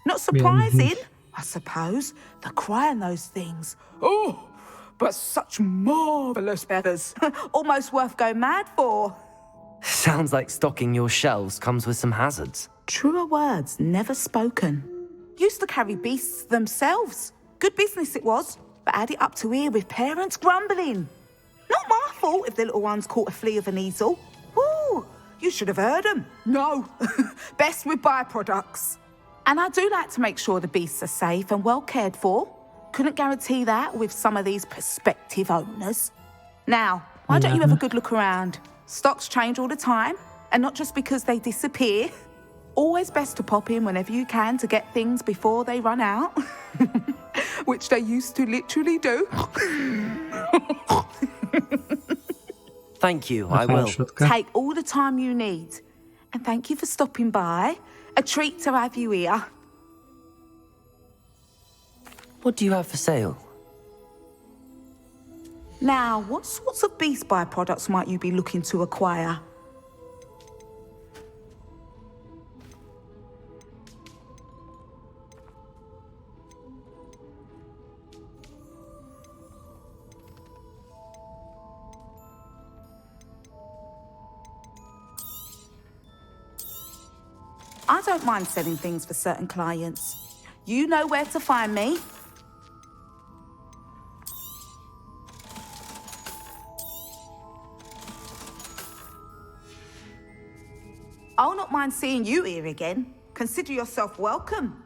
Not surprising, I suppose, the cry on those things. Oh, but such marvellous feathers. Almost worth going mad for. Sounds like stocking your shelves comes with some hazards. Truer words never spoken. Used to carry beasts themselves. Good business it was, but had it up to here with parents grumbling. Not my fault if the little ones caught a flea of an easel. Ooh, you should have heard them. No, best with byproducts. And I do like to make sure the beasts are safe and well cared for. Couldn't guarantee that with some of these prospective owners. Now, why don't you have a good look around? Stocks change all the time, and not just because they disappear. Always best to pop in whenever you can to get things before they run out. Which they used to literally do. Thank you, I will. Take all the time you need. And thank you for stopping by. A treat to have you here. What do you have for sale? Now, what sorts of beast byproducts might you be looking to acquire? I don't mind selling things for certain clients. You know where to find me. I'll not mind seeing you here again. Consider yourself welcome.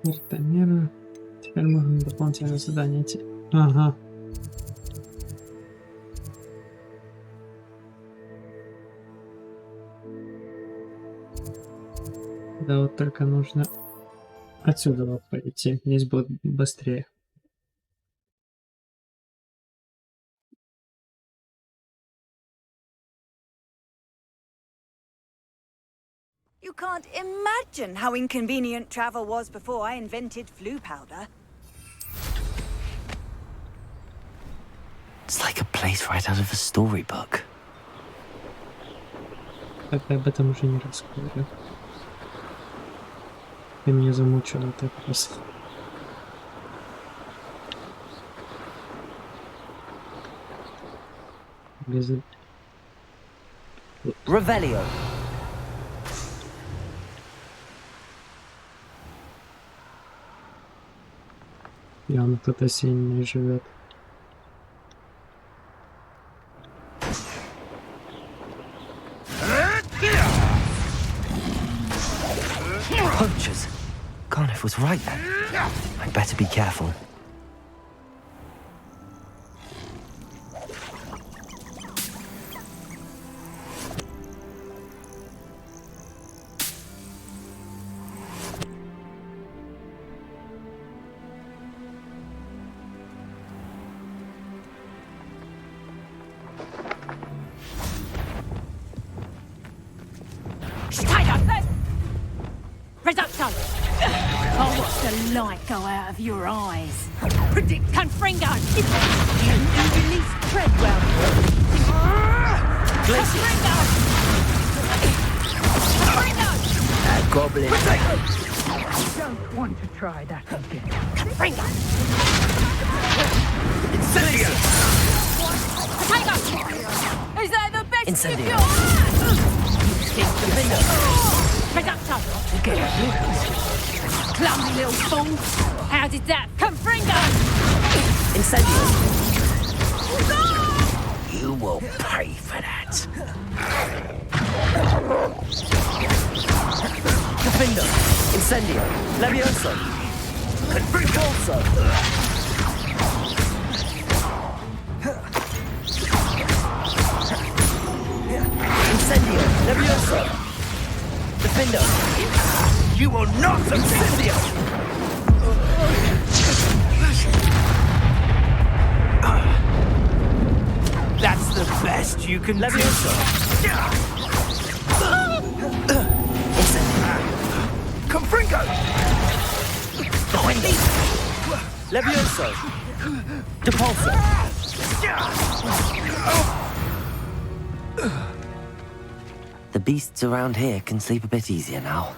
Вертомера. Теперь можно дополнительное задание идти. Ага. Да, вот только нужно отсюда вот пойти. Здесь будет быстрее. You can't imagine how inconvenient travel was before I invented flu powder. It's like a place right out of a storybook. Так, об этом уже не расскажу. Ты меня замучила так просто. Без... Revelio. Явно кто-то сильный живет. Poachers. Garniff was right then. I'd better be careful. Reduction! I'll watch the light go out of your eyes. Predict Confringo! You release Treadwell! Confringo! Confringo! Goblin. Don't want to try that again. Confringo! Incendio! Potato! Is that the best Incendio. you've got? Reduction! Clumsy little fool! How did that Confringo? Incendio. You will pay for that. Defendo. Incendio. Levioso. Repulso. Incendio. Levioso. Defendo. You will not Incendio. That's the best you can Levioso. Confringo! Defendo. Levioso. Depulso. The beasts around here can sleep a bit easier now.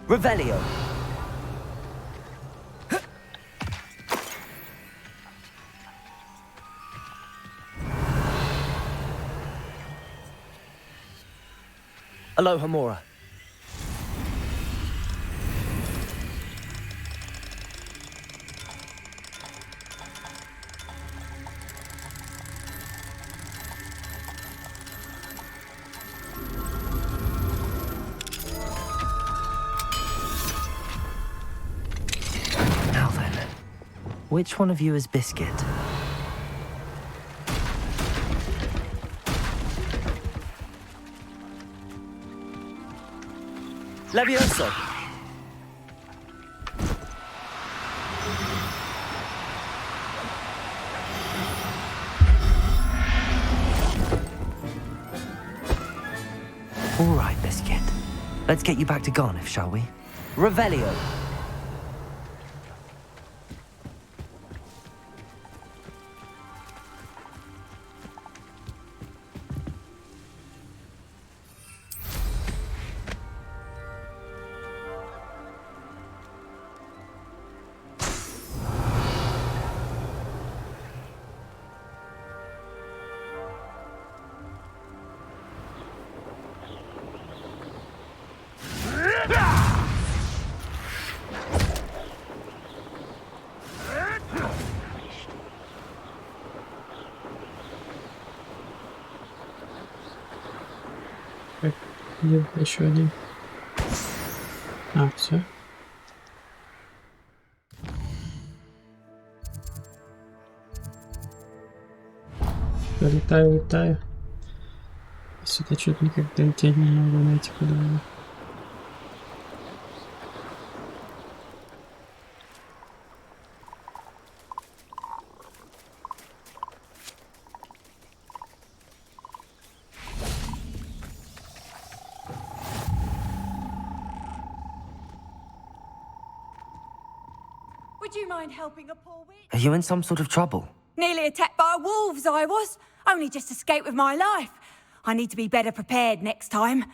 Revelio. Aloha Mora. Now then, which one of you is Biscuit? Levioso. All right, Biscuit. Let's get you back to Garniff, shall we? Revelio. Так, где еще один? А, все. Летаю. Сюда что-то никак долететь не могу найти куда. Would you mind helping a poor witch? Are you in some sort of trouble? Nearly attacked by wolves, I was. Only just escaped with my life. I need to be better prepared next time.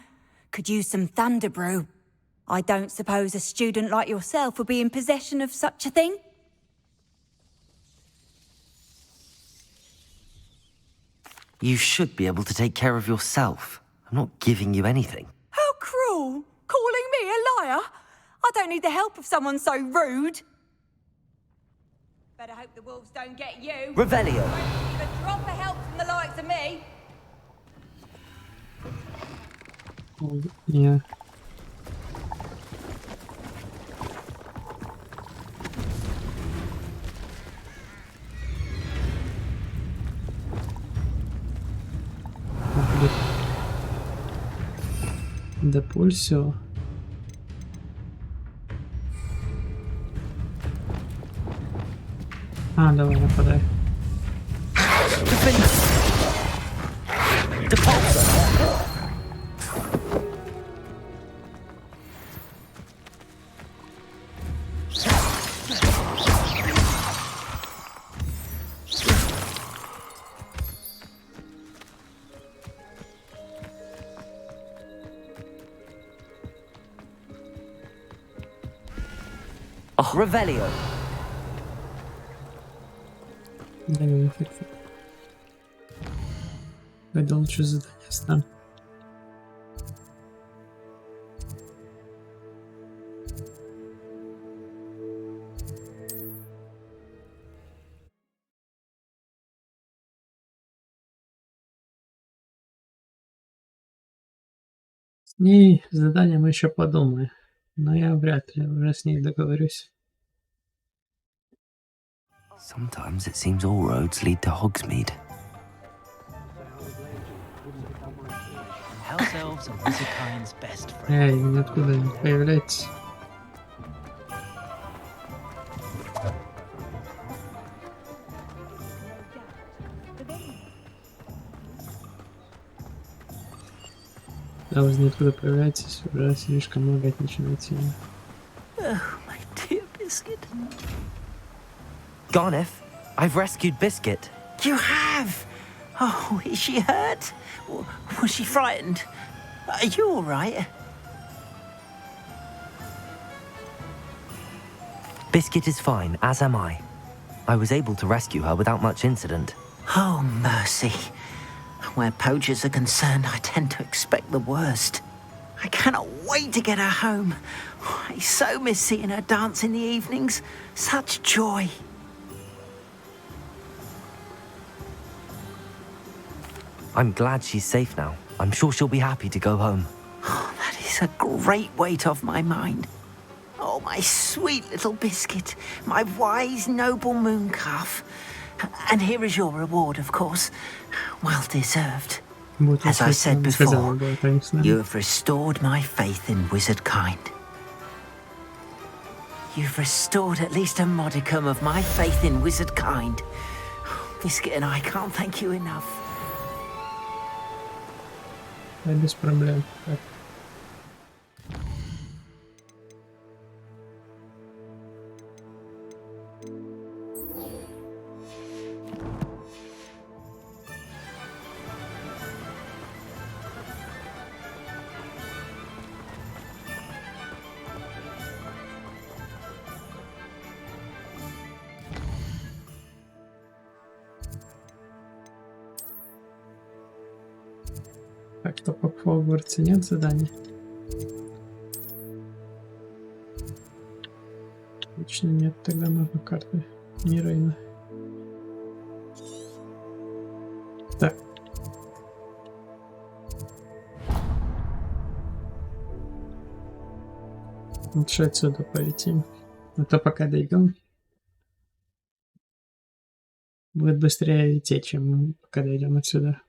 Could use some thunder brew. I don't suppose a student like yourself would be in possession of such a thing? You should be able to take care of yourself. I'm not giving you anything. How cruel! Calling me a liar? I don't need the help of someone so rude. Better hope the wolves don't get you. Revelio. Won't need a drop of help from the likes of me. Yeah. Да пуль все. А, давай, нападай. Revelio. Да не хочу. Пойду лучше задание стану. С ней задание мы еще подумаем, но я вряд ли уже с ней договорюсь. Sometimes it seems all roads lead to Hogsmeade. House elves are wizardkind's best friends. Эй, ниоткуда не появляйтесь. Да вы ниоткуда появляетесь, уже слишком много от начинаете. Oh, my dear Biscuit. Garneth, I've rescued Biscuit. You have? Oh, is she hurt? Was she frightened? Are you all right? Biscuit is fine, as am I. I was able to rescue her without much incident. Oh, mercy. Where poachers are concerned, I tend to expect the worst. I cannot wait to get her home. I so miss seeing her dance in the evenings. Such joy. I'm glad she's safe now. I'm sure she'll be happy to go home. Oh, that is a great weight off my mind. Oh, my sweet little Biscuit, my wise, noble moon calf. And here is your reward, of course. Well deserved. As I said before, you have restored my faith in wizard kind. You've restored at least a modicum of my faith in wizard kind. Biscuit and I can't thank you enough. Без проблем. Так. Так что по Хогвартсу нет заданий. Отлично, нет, тогда можно карты мира. Так. Лучше отсюда полетим. А то пока дойдем, будет быстрее лететь, чем мы пока дойдем отсюда.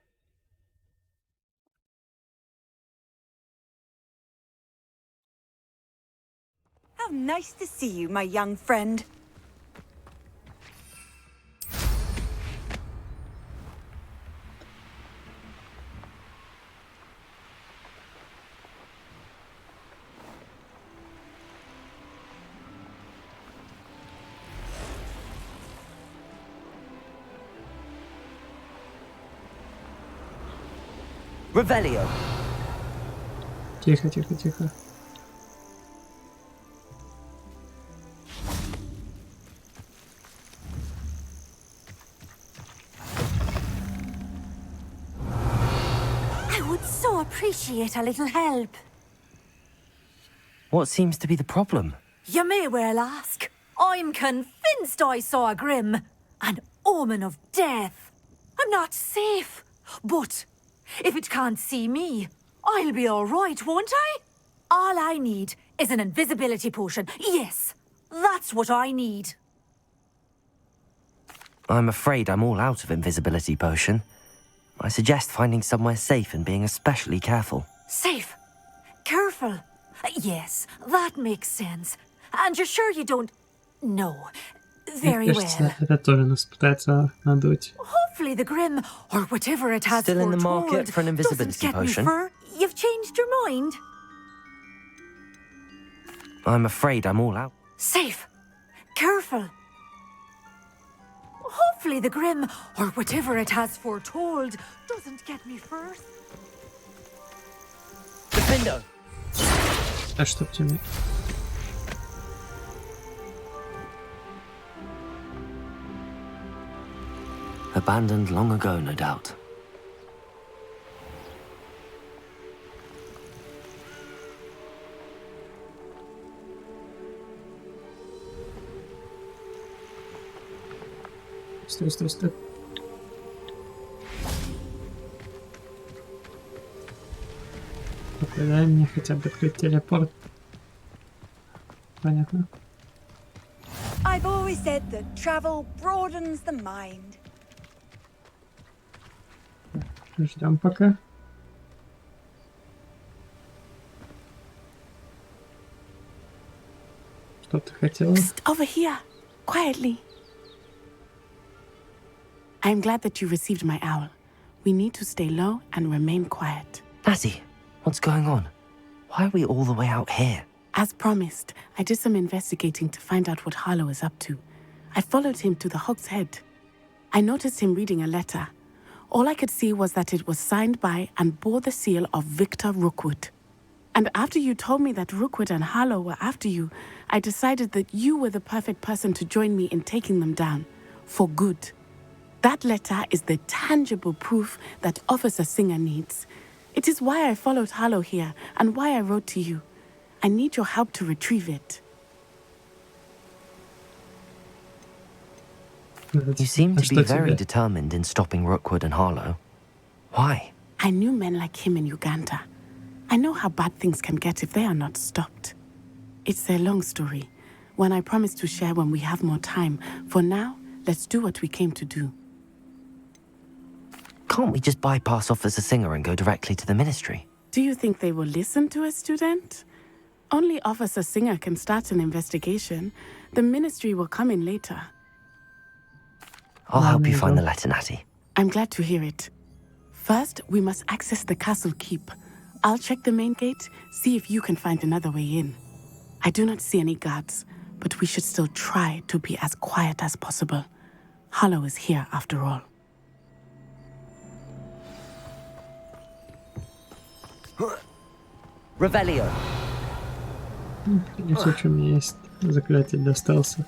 How nice to see you, my young friend. Revelio. Тихо, тихо, тихо. I would so appreciate a little help. What seems to be the problem? You may well ask. I'm convinced I saw a grim, an omen of death. I'm not safe, but if it can't see me, I'll be all right, won't I? All I need is an invisibility potion. Yes, that's what I need. I'm afraid I'm all out of invisibility potion. I suggest finding somewhere safe and being especially careful. Safe? Careful? Yes, that makes sense. And you're sure you don't... No. Very Мне кажется, well. это тоже нас пытается надуть. Hopefully the Grim, or whatever it has Still in the foretold, market for an invisibility doesn't get potion? me fur. You've changed your mind? I'm afraid I'm all out. Safe. Careful. Hopefully the Grim, or whatever it has foretold, doesn't get me first. Defendo! А что тебе? Abandoned long ago, no doubt. Стой, стой, стой. Дай мне хотя бы открыть телепорт. Понятно. I've always said that travel broadens the mind. Ждем пока. Что ты хотела? Over here, quietly. I am glad that you received my owl. We need to stay low and remain quiet. Natty, what's going on? Why are we all the way out here? As promised, I did some investigating to find out what Harlow is up to. I followed him to the Hog's Head. I noticed him reading a letter. All I could see was that it was signed by and bore the seal of Victor Rookwood. And after you told me that Rookwood and Harlow were after you, I decided that you were the perfect person to join me in taking them down. For good. That letter is the tangible proof that Officer Singer needs. It is why I followed Harlow here and why I wrote to you. I need your help to retrieve it. You seem to be very determined in stopping Rookwood and Harlow. Why? I knew men like him in Uganda. I know how bad things can get if they are not stopped. It's a long story, one I promise to share when we have more time. For now, let's do what we came to do. Can't we just bypass Officer Singer and go directly to the ministry? Do you think they will listen to a student? Only Officer Singer can start an investigation. The ministry will come in later. I'll help you find the letter, Natty. I'm glad to hear it. First, we must access the castle keep. I'll check the main gate, see if you can find another way in. I do not see any guards, but we should still try to be as quiet as possible. Harlow is here after all. Revelio. Не все, что у меня есть. Заклятие достался.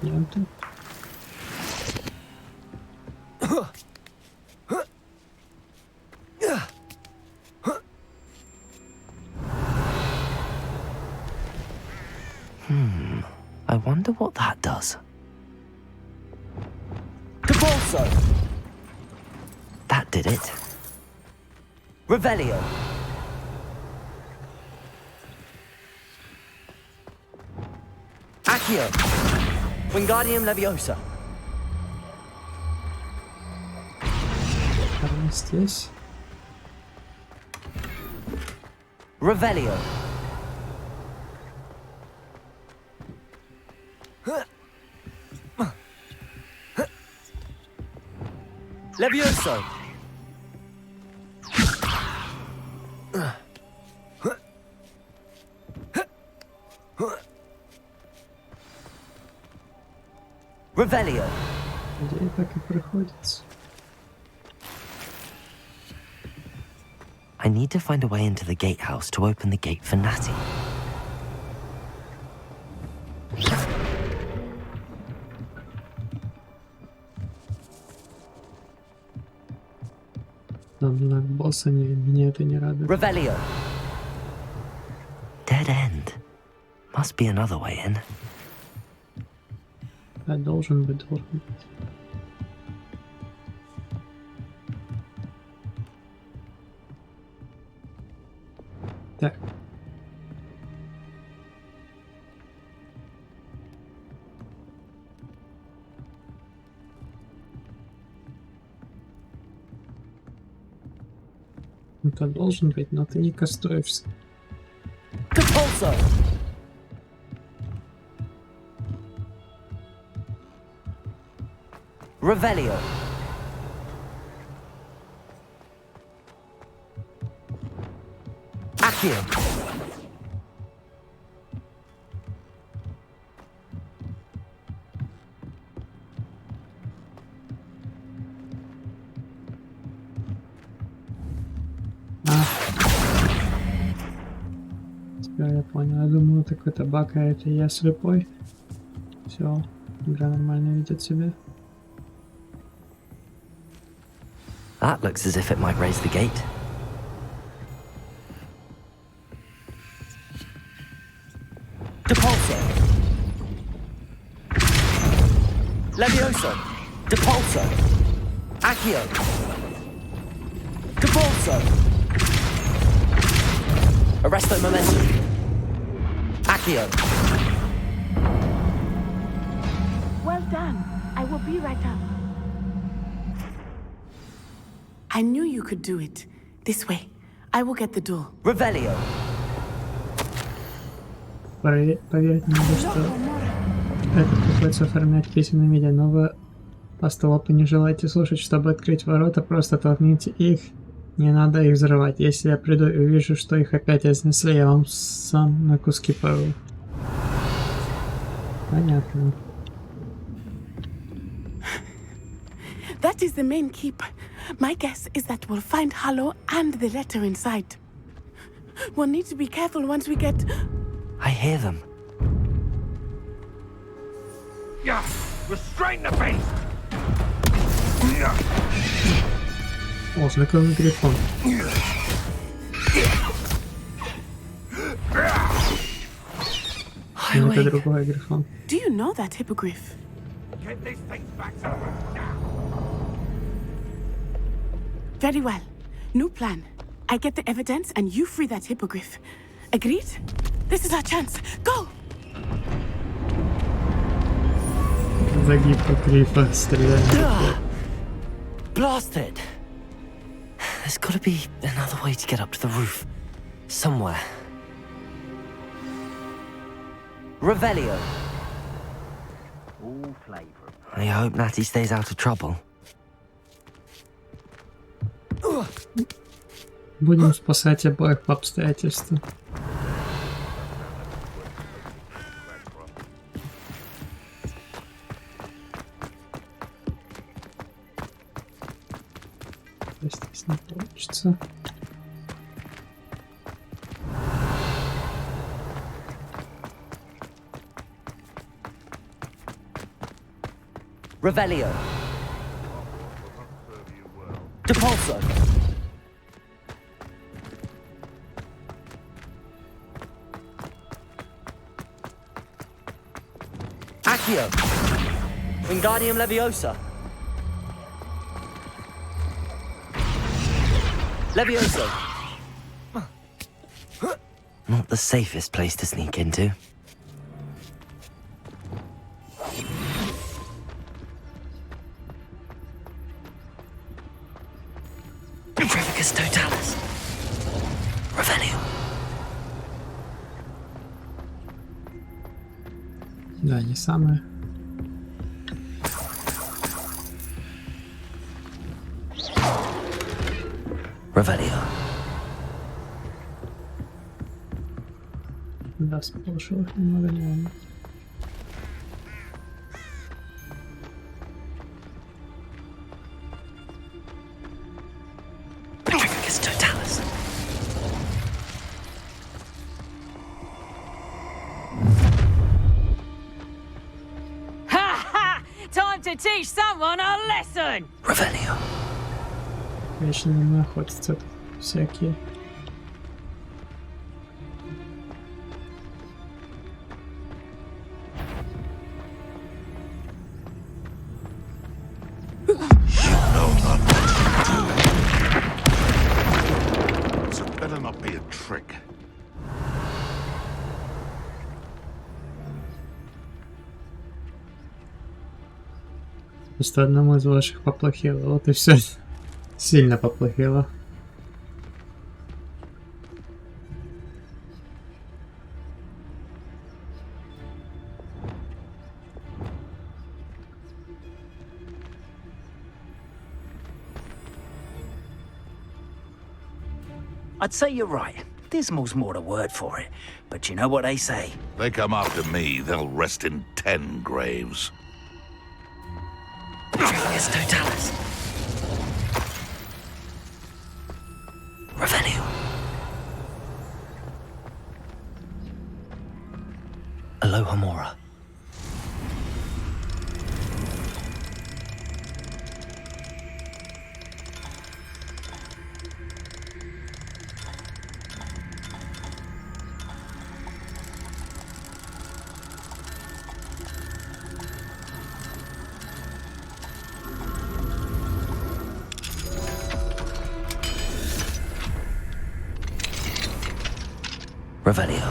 Нету. I wonder what that does. Capolso! That did it. Revelio! Accio! Wingardium Leviosa! Здесь. Revelio! Levioso! Revelio. Где так и приходится. I need to find a way into the gatehouse to open the gate for Natty. Там знак босса, меня это не радует. Revelio. Dead end. Must be another way in. Да, должен быть. Так. Это должен быть, но ты не кастуешься. Depulso. Revelio. Accio. Теперь я понял. Я думаю, это какой-то баг, а это я слепой. Все, игра нормально ведет себя. That looks as if it might raise the gate. Depulso. Levioso. Depulso. Accio. Depulso. Arresto momentum. Accio. Well done. I will be right up. I knew you could do it. This way. I will get the door. Revelio. Поверить не могу, что это приходится оформлять в письменном виде, но вы остолопы не желаете слушать. Чтобы открыть ворота, просто толкните их. Не надо их взрывать. Если я приду и увижу, что их опять изнесли, я вам сам на куски порву. Понятно. That is the main keep. My guess is that we'll find Hollow and the letter inside. We'll need to be careful once we get... I hear them. Yeah, restrain the beast. О, знакомый грифон. Это другой грифон. Do you know that hippogriff? Get these things back to us now. Very well. New plan. I get the evidence and you free that hippogriff. Agreed? This is our chance. Go! За гиппогрифа стреляем. Blasted! There's got to be another way to get up to the roof. Somewhere. Revelio. All flavor. I hope Natty stays out of trouble. Будем спасать обоих по обстоятельствам. Здесь не получится. Revelio. Depulso. Accio. Wingardium Leviosa. Levioso. Not the safest place to sneak into. Revicus Totalis. Revelio. Да, не самое. Revelio. Да, сполошил их немного, не to teach someone a lesson. Revelio. Вечно не охотятся тут всякие. Better not be a trick. Просто одному из ваших поплохело. Вот и все. Сильно поплохело. I'd say you're right. Dismal's more the word for it. But you know what they say? They come after me, they'll rest in 10 graves. Trigus Totalis. Revelio. Aloha Mora. Revelio.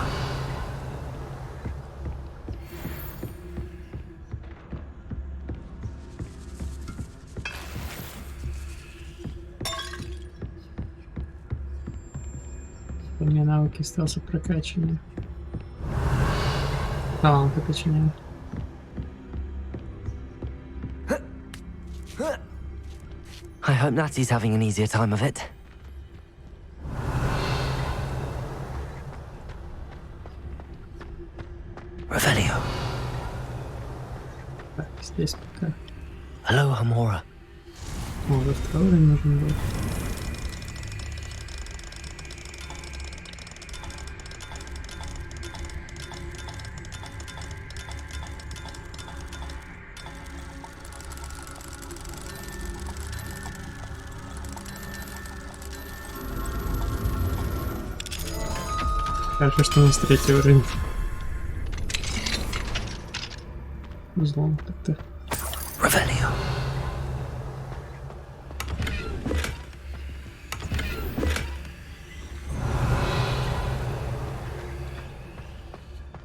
У меня навыки остался прокачанные. Таланты, точнее. I hope Natty's having an easier time of it. Revelio. Так, здесь пока. Aloha Mora. О, за второй уровень нужен был. Хорошо, что у нас третий уровень. Узлом как-то. Revelio.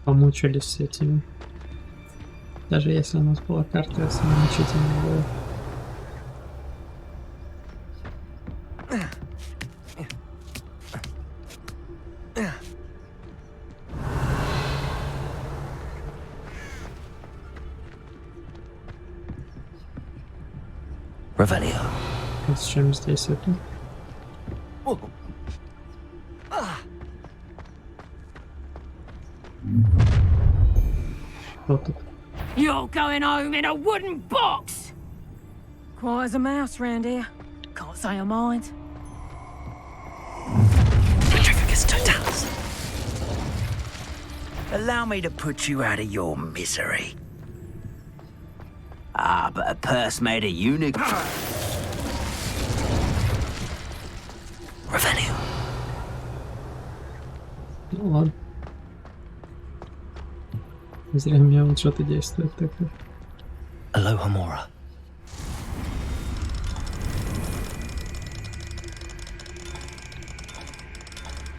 Помучились с этими. Даже если у нас была карта, если не мучительно было. Revelio. С чем здесь это? Что тут? You're going home in a wooden box. Quiet as a mouse round here. Can't say I mind. Trigus Totalis. Allow me to put you out of your misery. Ah, but a purse made of unicorn. Revelio. Ну ладно. Зря у меня вот что-то действует такое. Aloha Mora.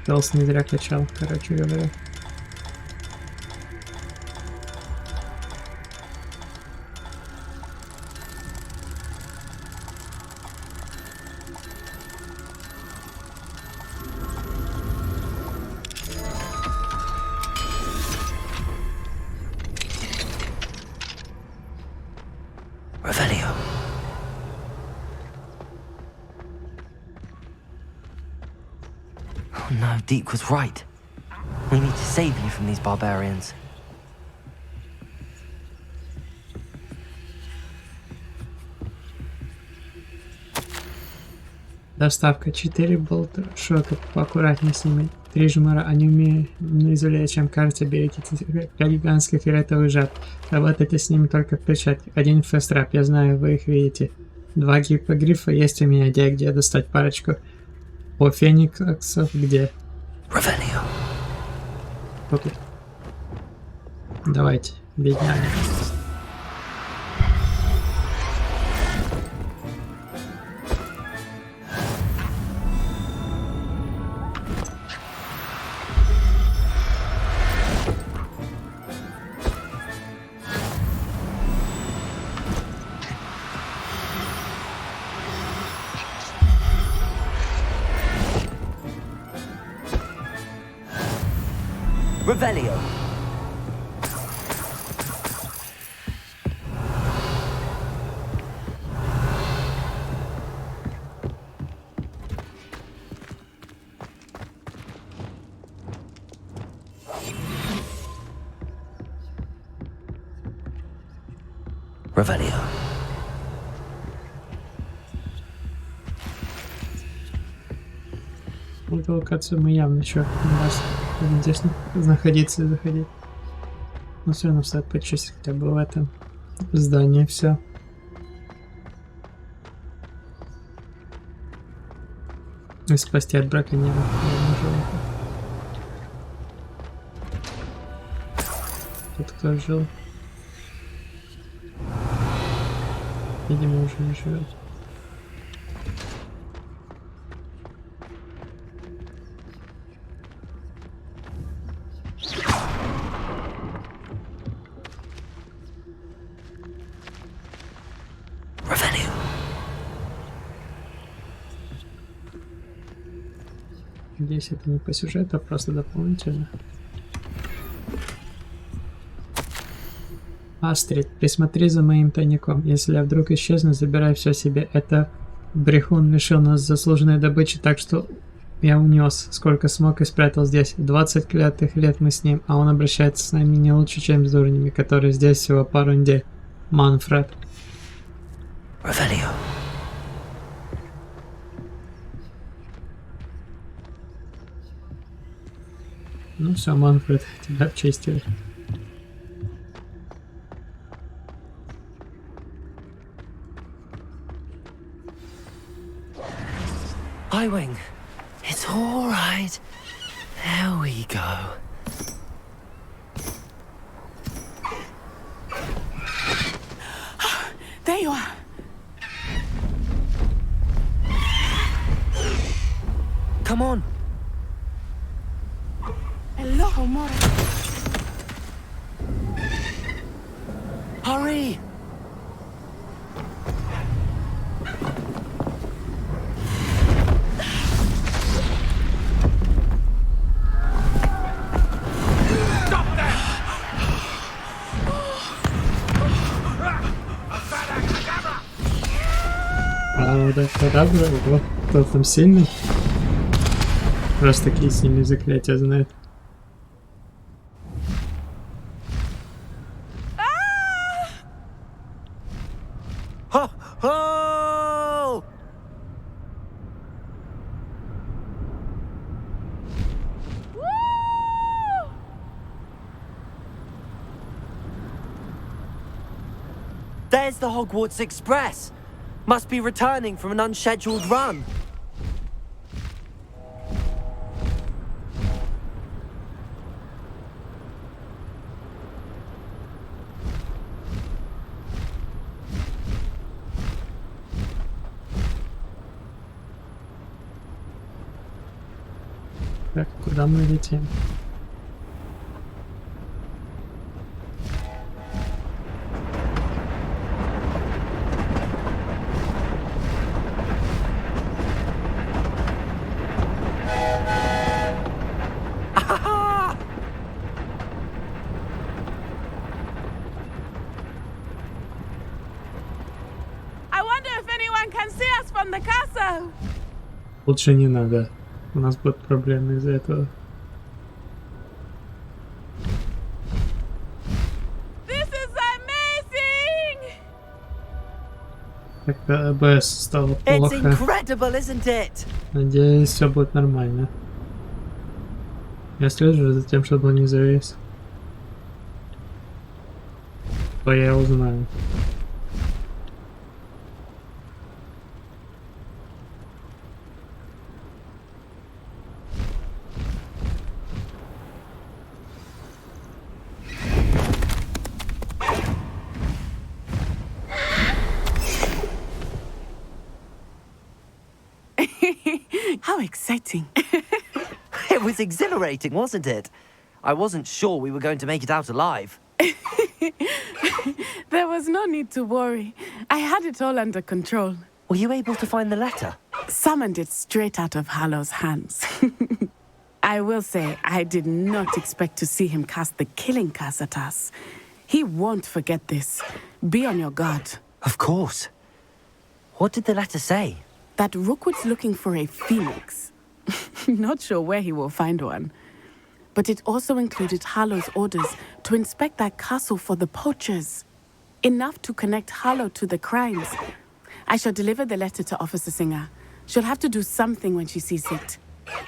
Пелс не зря качал, короче говоря. Revelio. Oh no, Deke was right. We need to save you from these barbarians. Доставка 4 болта. Что тут поаккуратнее с ними? 3 жмыра, они умеют извлечь, чем кажется, берите 5 гигантских фиолетовых жаб. Работайте с ними только в перчатке. 1 фестрап, я знаю, вы их видите. 2 гиппогрифа есть у меня, где достать парочку. О фениксов где? Ревелио. Вот тут. Давайте, бедняги. Revelio. Revelio. В эту локацию мы явно еще не раз будем здесь находиться и заходить. Но все равно стоит почистить хотя бы в этом здании все. И спасти от брака не было. Тут кто жил? Видимо, уже не живет. Надеюсь, это не по сюжету, а просто дополнительно. Астрид, присмотри за моим тайником. Если я вдруг исчезну, забирай все себе. Это брехун лишил нас заслуженной добычи, так что я унес, сколько смог и спрятал здесь. 20 клятых лет мы с ним, а он обращается с нами не лучше, чем с дурнями, которые здесь всего пару недель. Манфред. Ревелио. Ну все, Манфред, тебя обчистили. Highwing, it's all right. There we go. There you are. Come on. Hello, Mora. Hurry. Ого, кто там сильный? Просто такие сильные заклятия знает. Ho! There's the Hogwarts Express. Must be returning from an unscheduled run. Так, куда мы летим? Лучше не надо. У нас будут проблемы из-за этого. Как-то АБС стало плохо. It's incredible, isn't it? Надеюсь, все будет нормально. Я слежу за тем, чтобы он не завис. То я узнаю. How exciting. It was exhilarating, wasn't it? I wasn't sure we were going to make it out alive. There was no need to worry. I had it all under control. Were you able to find the letter? Summoned it straight out of Hallow's hands. I will say, I did not expect to see him cast the killing curse at us. He won't forget this. Be on your guard. Of course. What did the letter say? That Rookwood's looking for a phoenix. Not sure where he will find one. But it also included Hallow's orders to inspect that castle for the poachers. Enough to connect Hallow to the crimes. I shall deliver the letter to Officer Singer. She'll have to do something when she sees it.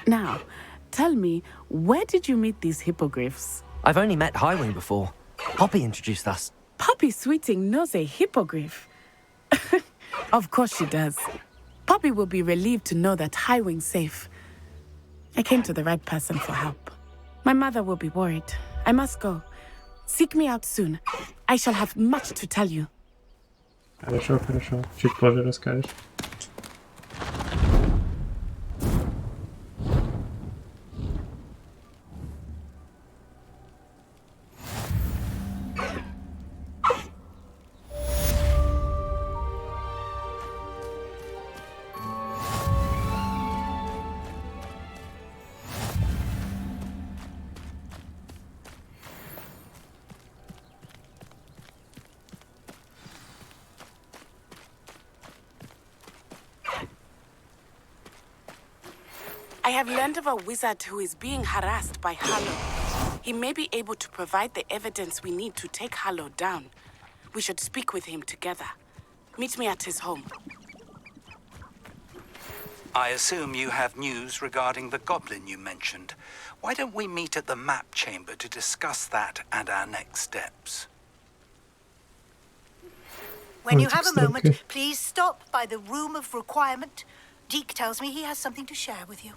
Now, tell me, where did you meet these hippogriffs? I've only met Highwing before. Poppy introduced us. Poppy Sweeting knows a hippogriff. Of course she does. Poppy will be relieved to know that Highwing's safe. I came to the right person for help. My mother will be worried. I must go. Seek me out soon. I shall have much to tell you. Хорошо, хорошо. Чуть позже расскажешь. I have learned of a wizard who is being harassed by Hallow. He may be able to provide the evidence we need to take Hallow down. We should speak with him together. Meet me at his home. I assume you have news regarding the goblin you mentioned. Why don't we meet at the map chamber to discuss that and our next steps? When you have a moment, please stop by the room of requirement. Deke tells me he has something to share with you.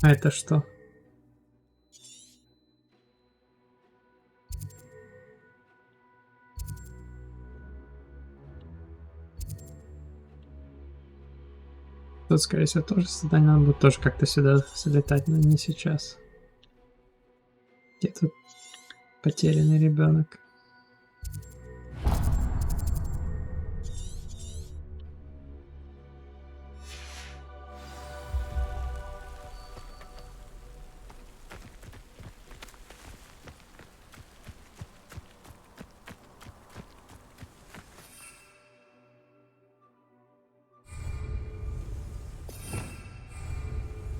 А это что? Тут, скорее всего, тоже задание. Надо будет тоже как-то сюда залетать, но не сейчас. Где тут потерянный ребенок?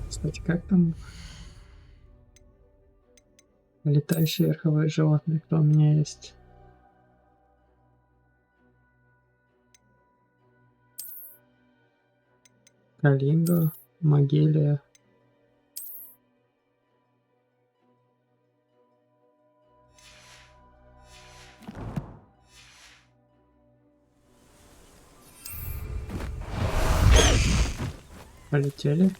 Кстати, как там летающие верховые животные, кто у меня есть? Калинго, Могилия. Полетели.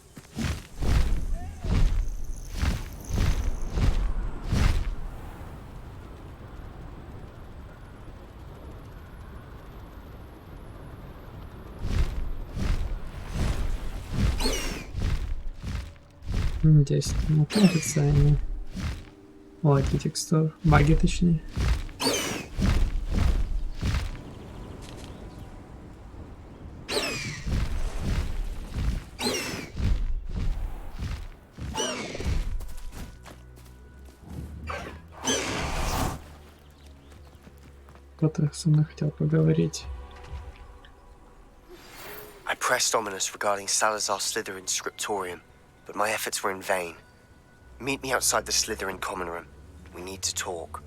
Здесь находятся они. О, эти текстуры. Баги точнее. Кто-то со мной хотел поговорить. I pressed ominous regarding Salazar Slytherin's scriptorium, but my efforts were in vain. Meet me outside the Slytherin common room. We need to talk.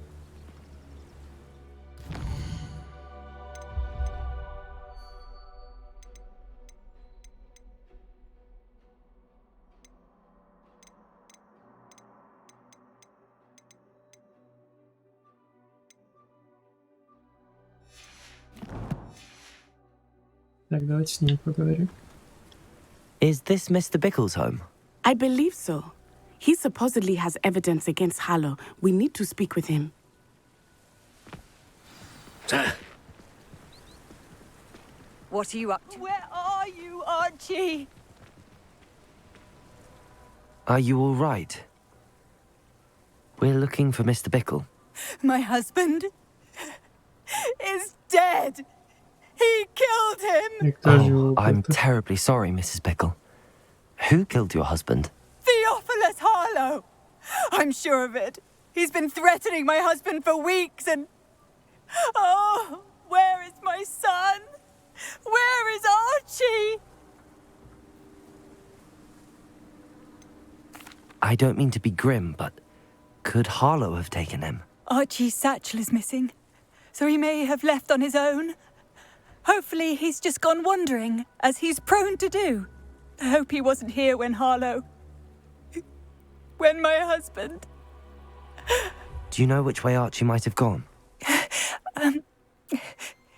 Так, давайте с ним поговорим. Is this Mr. Bickle's home? I believe so. He supposedly has evidence against Harlow. We need to speak with him. What are you up to? Where are you, Archie? Are you all right? We're looking for Mr. Bickle. My husband is dead. He killed him. Oh, I'm terribly sorry, Mrs. Bickle. Who killed your husband? Theophilus Harlow. I'm sure of it. He's been threatening my husband for weeks and... Oh, where is my son? Where is Archie? I don't mean to be grim, but could Harlow have taken him? Archie's satchel is missing, so he may have left on his own. Hopefully he's just gone wandering, as he's prone to do. I hope he wasn't here when Harlow... when my husband... Do you know which way Archie might have gone?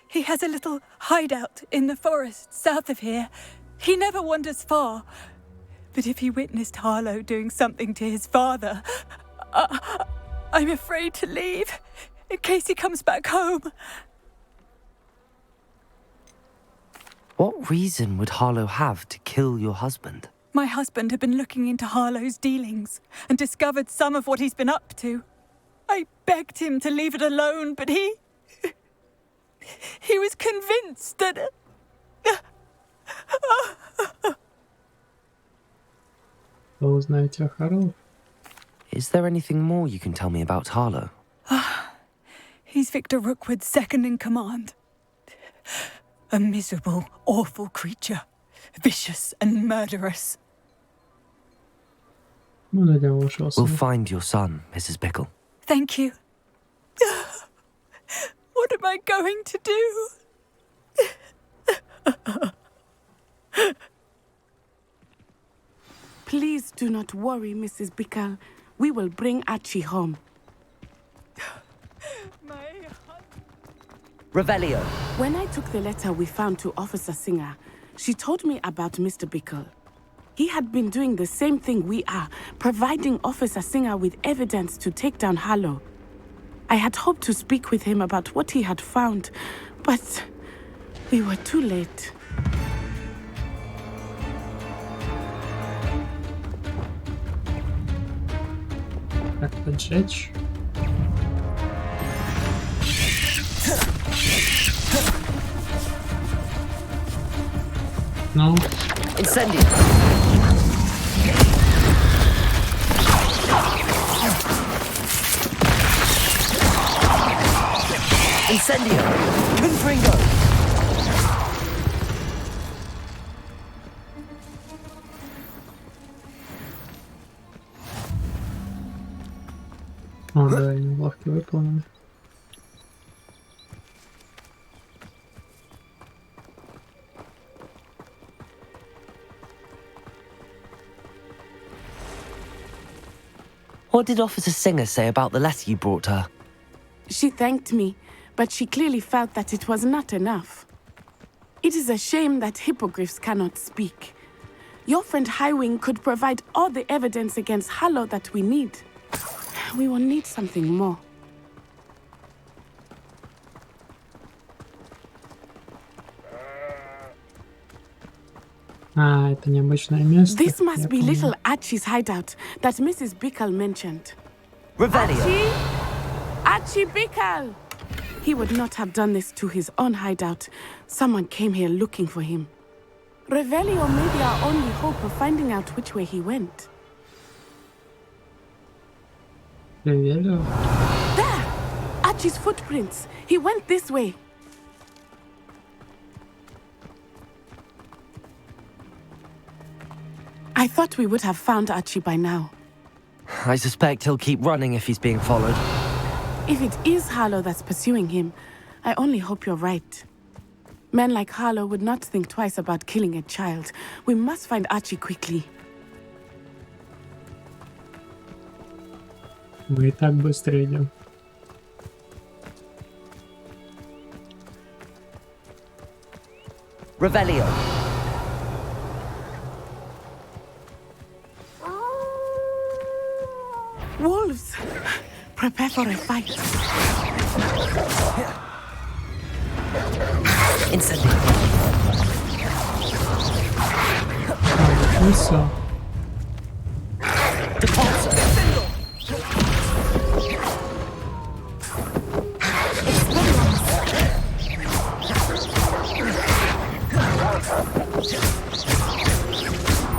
He has a little hideout in the forest south of here. He never wanders far. But if he witnessed Harlow doing something to his father, I'm afraid to leave, in case he comes back home. What reason would Harlow have to kill your husband? My husband had been looking into Harlow's dealings and discovered some of what he's been up to. I begged him to leave it alone, but he was convinced that... Вы узнаете о Харлоу? Is there anything more you can tell me about Harlow? He's Victor Rookwood's second in command. A miserable, awful creature. Vicious and murderous. We'll find your son, Mrs. Bickle. Thank you. What am I going to do? Please do not worry, Mrs. Bickle. We will bring Archie home. Revelio. When I took the letter we found to Officer Singer, she told me about Mr. Bickle. He had been doing the same thing we are, providing Officer Singer with evidence to take down Harlow. I had hoped to speak with him about what he had found, but we were too late. Как поджечь? Ну. Incendio. Incendio. Confringo. О, да, ловки выполнены. What did Officer Singer say about the letter you brought her? She thanked me, but she clearly felt that it was not enough. It is a shame that hippogriffs cannot speak. Your friend Highwing could provide all the evidence against Harlow that we need. We will need something more. Это необычное место. This must be little Archie's hideout that Mrs. Bickle mentioned. Revelio. Archie Bickle! He would not have done this to his own hideout. Someone came here looking for him. Revelio may be our only hope of finding out which way he went. Revelio? There! Archie's footprints. He went this way. I thought we would have found Archie by now. I suspect he'll keep running if he's being followed. If it is Harlow that's pursuing him, I only hope you're right. Men like Harlow would not think twice about killing a child. We must find Archie quickly. Мы и так быстро идем. Revelio. Wolves! Prepare for a fight. Incendio. Isso. Depulsor.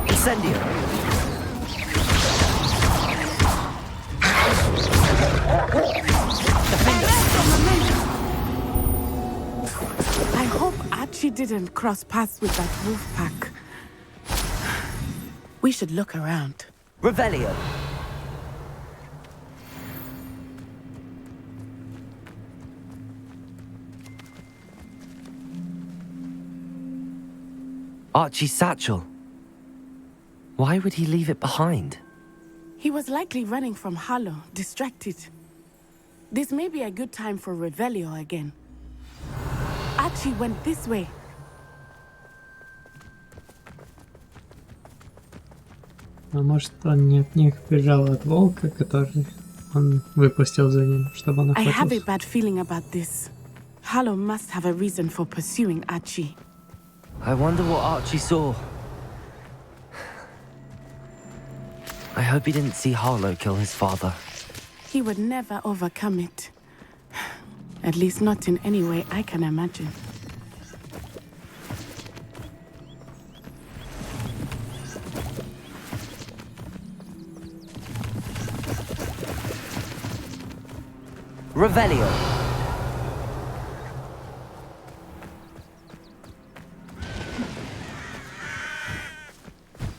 Incendio. I hope Archie didn't cross paths with that wolf pack. We should look around. Revelio. Archie's satchel. Why would he leave it behind? He was likely running from Harlow, distracted. This may be a good time for Revelio again. Archie went this way. А может, он не от них бежал от волка, который он выпустил за ним, чтобы он I have a охотился. bad feeling about this. Harlow must have a reason for pursuing Archie. I wonder what Archie saw. I hope he didn't see Harlow kill his father. He would never overcome it. At least not in any way I can imagine. Revelio.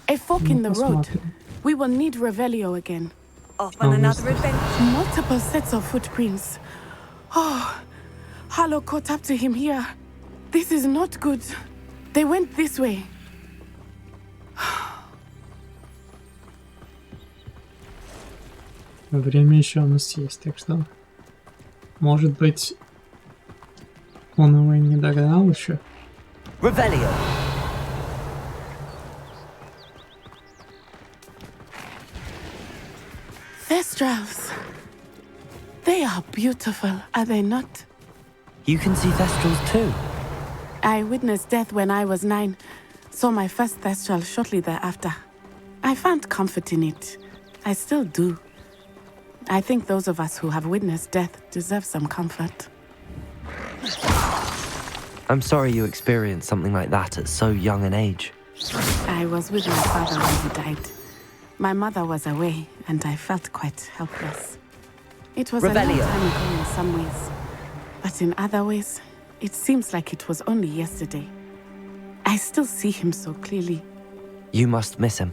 A fork in the road. We will need Revelio again. Off on another adventure. Multiple sets of footprints. Oh, Harlow caught up to him here. This is not good. They went this way. Время еще у нас есть, так что... Может быть... Он его и не догнал еще? Revelio. Thestrals. They are beautiful, are they not? You can see Thestrals too. I witnessed death when I was 9. Saw my first Thestral shortly thereafter. I found comfort in it. I still do. I think those of us who have witnessed death deserve some comfort. I'm sorry you experienced something like that at so young an age. I was with my father when he died. My mother was away, and I felt quite helpless. It was a long Revelio. time ago in some ways, but in other ways, it seems like it was only yesterday. I still see him so clearly. You must miss him.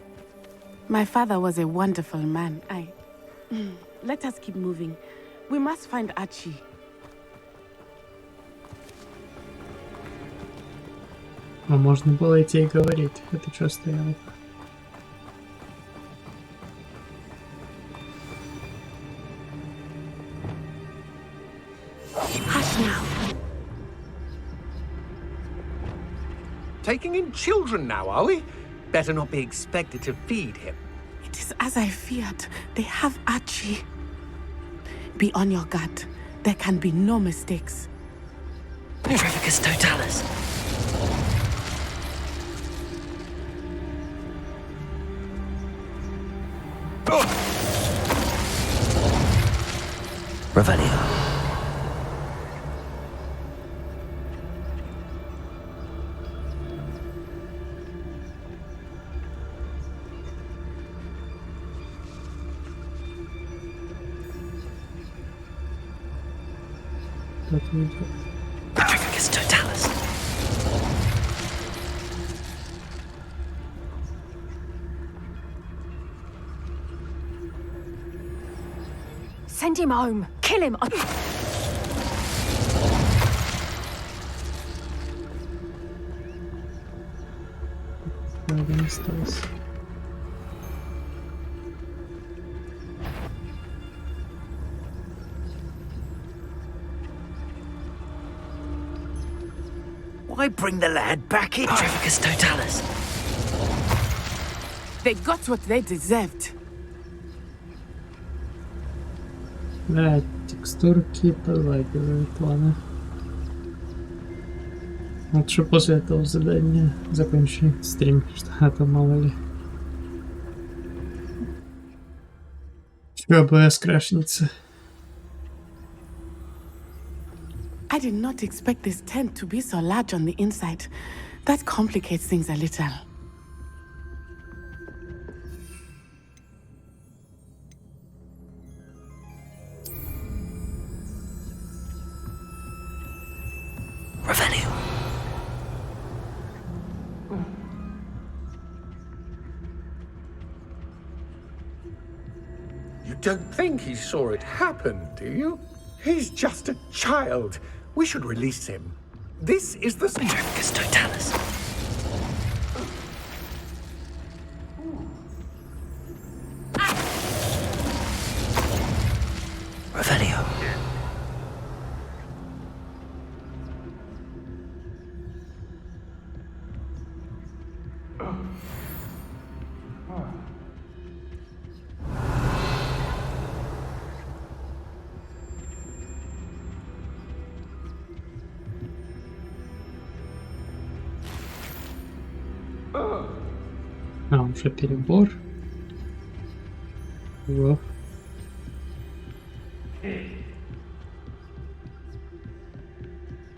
My father was a wonderful man. Let us keep moving. We must find Archie. А можно было идти и говорить. Это что стояло? Hush now. Taking in children now, are we? Better not be expected to feed him. It is as I feared. They have Archie. Be on your guard. There can be no mistakes. Trevicus Totalis. Revelio. Trevicus Totalis. Send him home. Kill him. Много осталось. Why bring the lad back in? Petrificus totalis. They got what they deserved. Блядь, текстурки подлагивают, ладно. Лучше после этого задания закончим стрим, что это мало ли. Чтобы раскрашница. I did not expect this tent to be so large on the inside. That complicates things a little. Revelio. You don't think he saw it happen, do you? He's just a child. We should release him. This is the... Petrificus totalis. Revelio. Уже перебор. Во.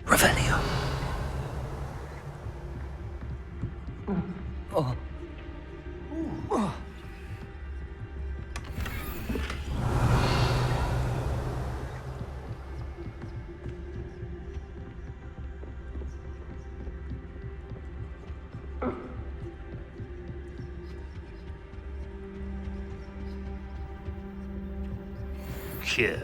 Revelio. Oh. Oh. Cure.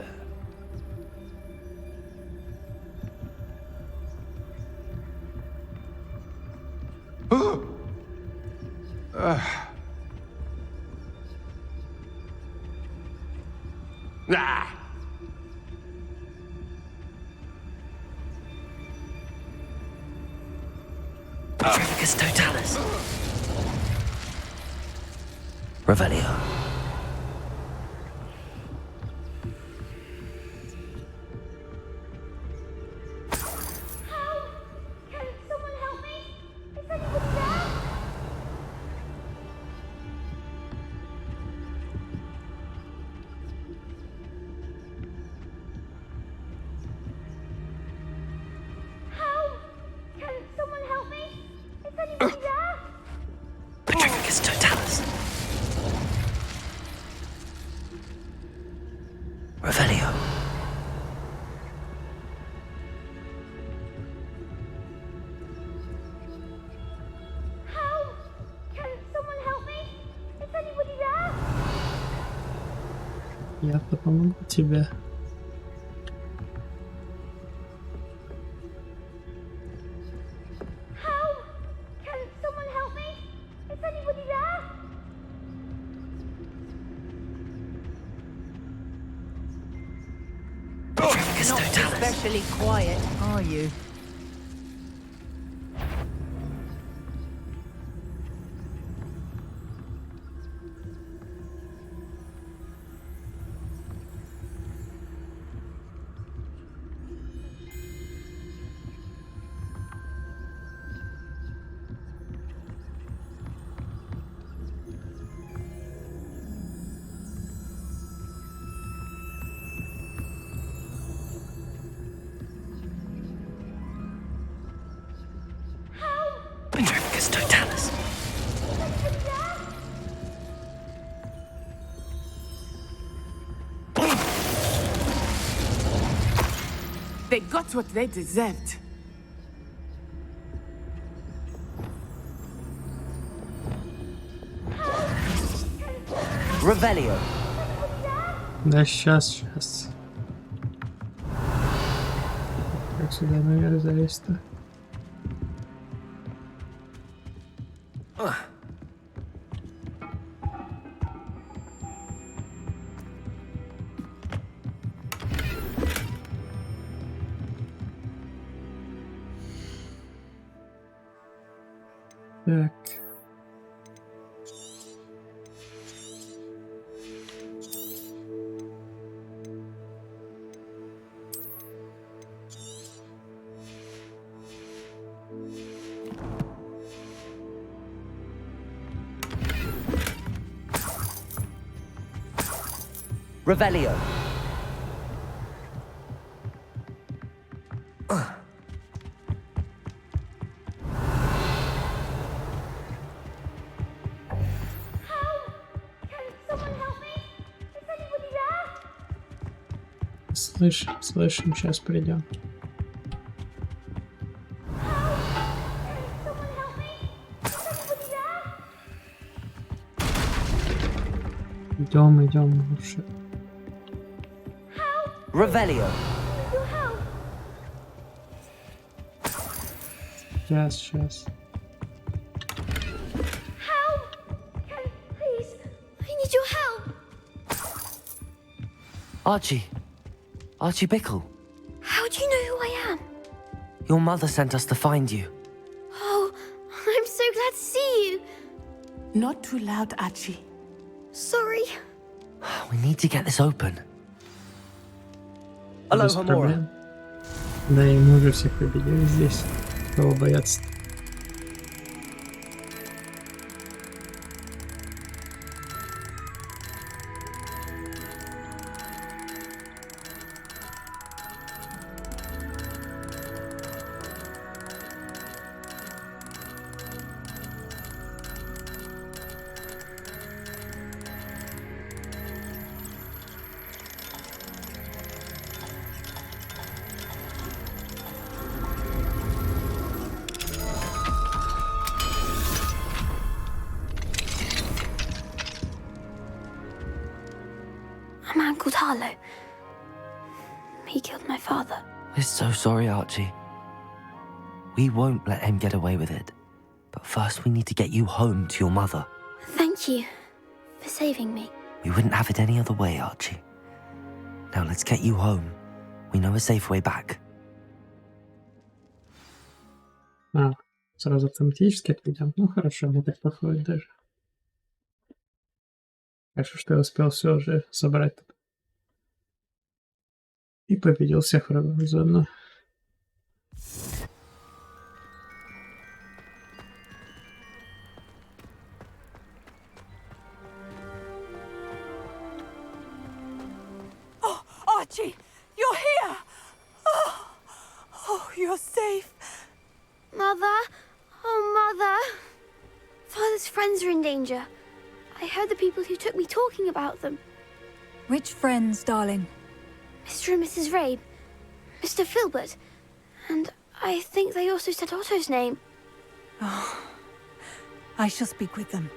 Petrificus totalis. Revelio. Petrificus totalis. Revelio. Я-то помогу тебе. Not especially quiet, are you? Petrificus totalis. They got what they deserved. Revelio. Да, сейчас. Как сюда наверх залезть-то? Так. Revelio. Слышим, сейчас придем. Идем лучше. Revelio. Сейчас. Archie Bickle. How do you know who I am? Your mother sent us to find you. Oh, I'm so glad to see you. Not too loud, Archie. Sorry. We need to get this open. Без проблем. Да и мы уже всех победили здесь. Кого бояться? A man called Harlow. He killed my father. We're so sorry, Archie. We won't let him get away with it. But first we need to get you home to your mother. Thank you for saving me. We wouldn't have it any other way, Archie. Now let's get you home. We know a safe way back. Сразу автоматически отведем. Ну хорошо, мне так подходит даже. Хорошо, что я успел все уже собрать тут. И победил всех врагов заодно. Oh, Archie, you're here! Oh, you're safe. Mother? Oh, Mother. Father's friends are in danger. I heard the people who took me talking about them. Which friends, darling? Mr. and Mrs. Rabe, Mr. Filbert, and I think they also said Otto's name. Oh, I shall speak with them.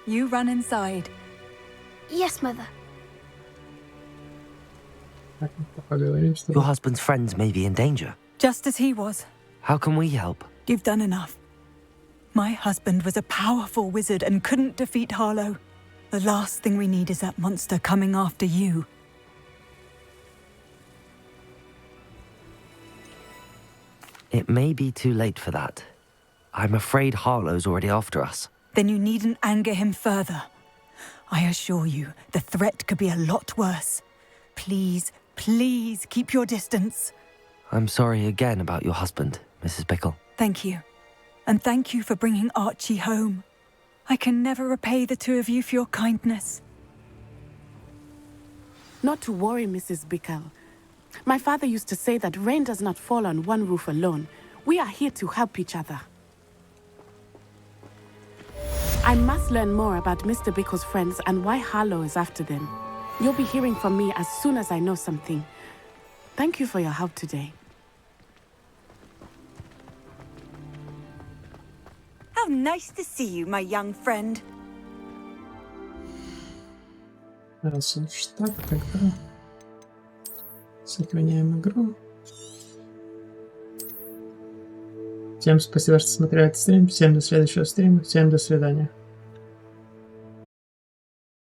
You run inside. Yes, Mother. Your husband's friends may be in danger. Just as he was. How can we help? You've done enough. My husband was a powerful wizard and couldn't defeat Harlow. The last thing we need is that monster coming after you. It may be too late for that. I'm afraid Harlow's already after us. Then you needn't anger him further. I assure you, the threat could be a lot worse. Please, please keep your distance. I'm sorry again about your husband, Mrs. Bickle. Thank you. And thank you for bringing Archie home. I can never repay the two of you for your kindness. Not to worry, Mrs. Bickle. My father used to say that rain does not fall on one roof alone. We are here to help each other. I must learn more about Mr. Bickle's friends and why Harlow is after them. You'll be hearing from me as soon as I know something. Thank you for your help today. How nice to see you, my young friend. Раз уж так, тогда сохраняем игру. Всем спасибо, что смотрели этот стрим. Всем до следующего стрима. Всем до свидания.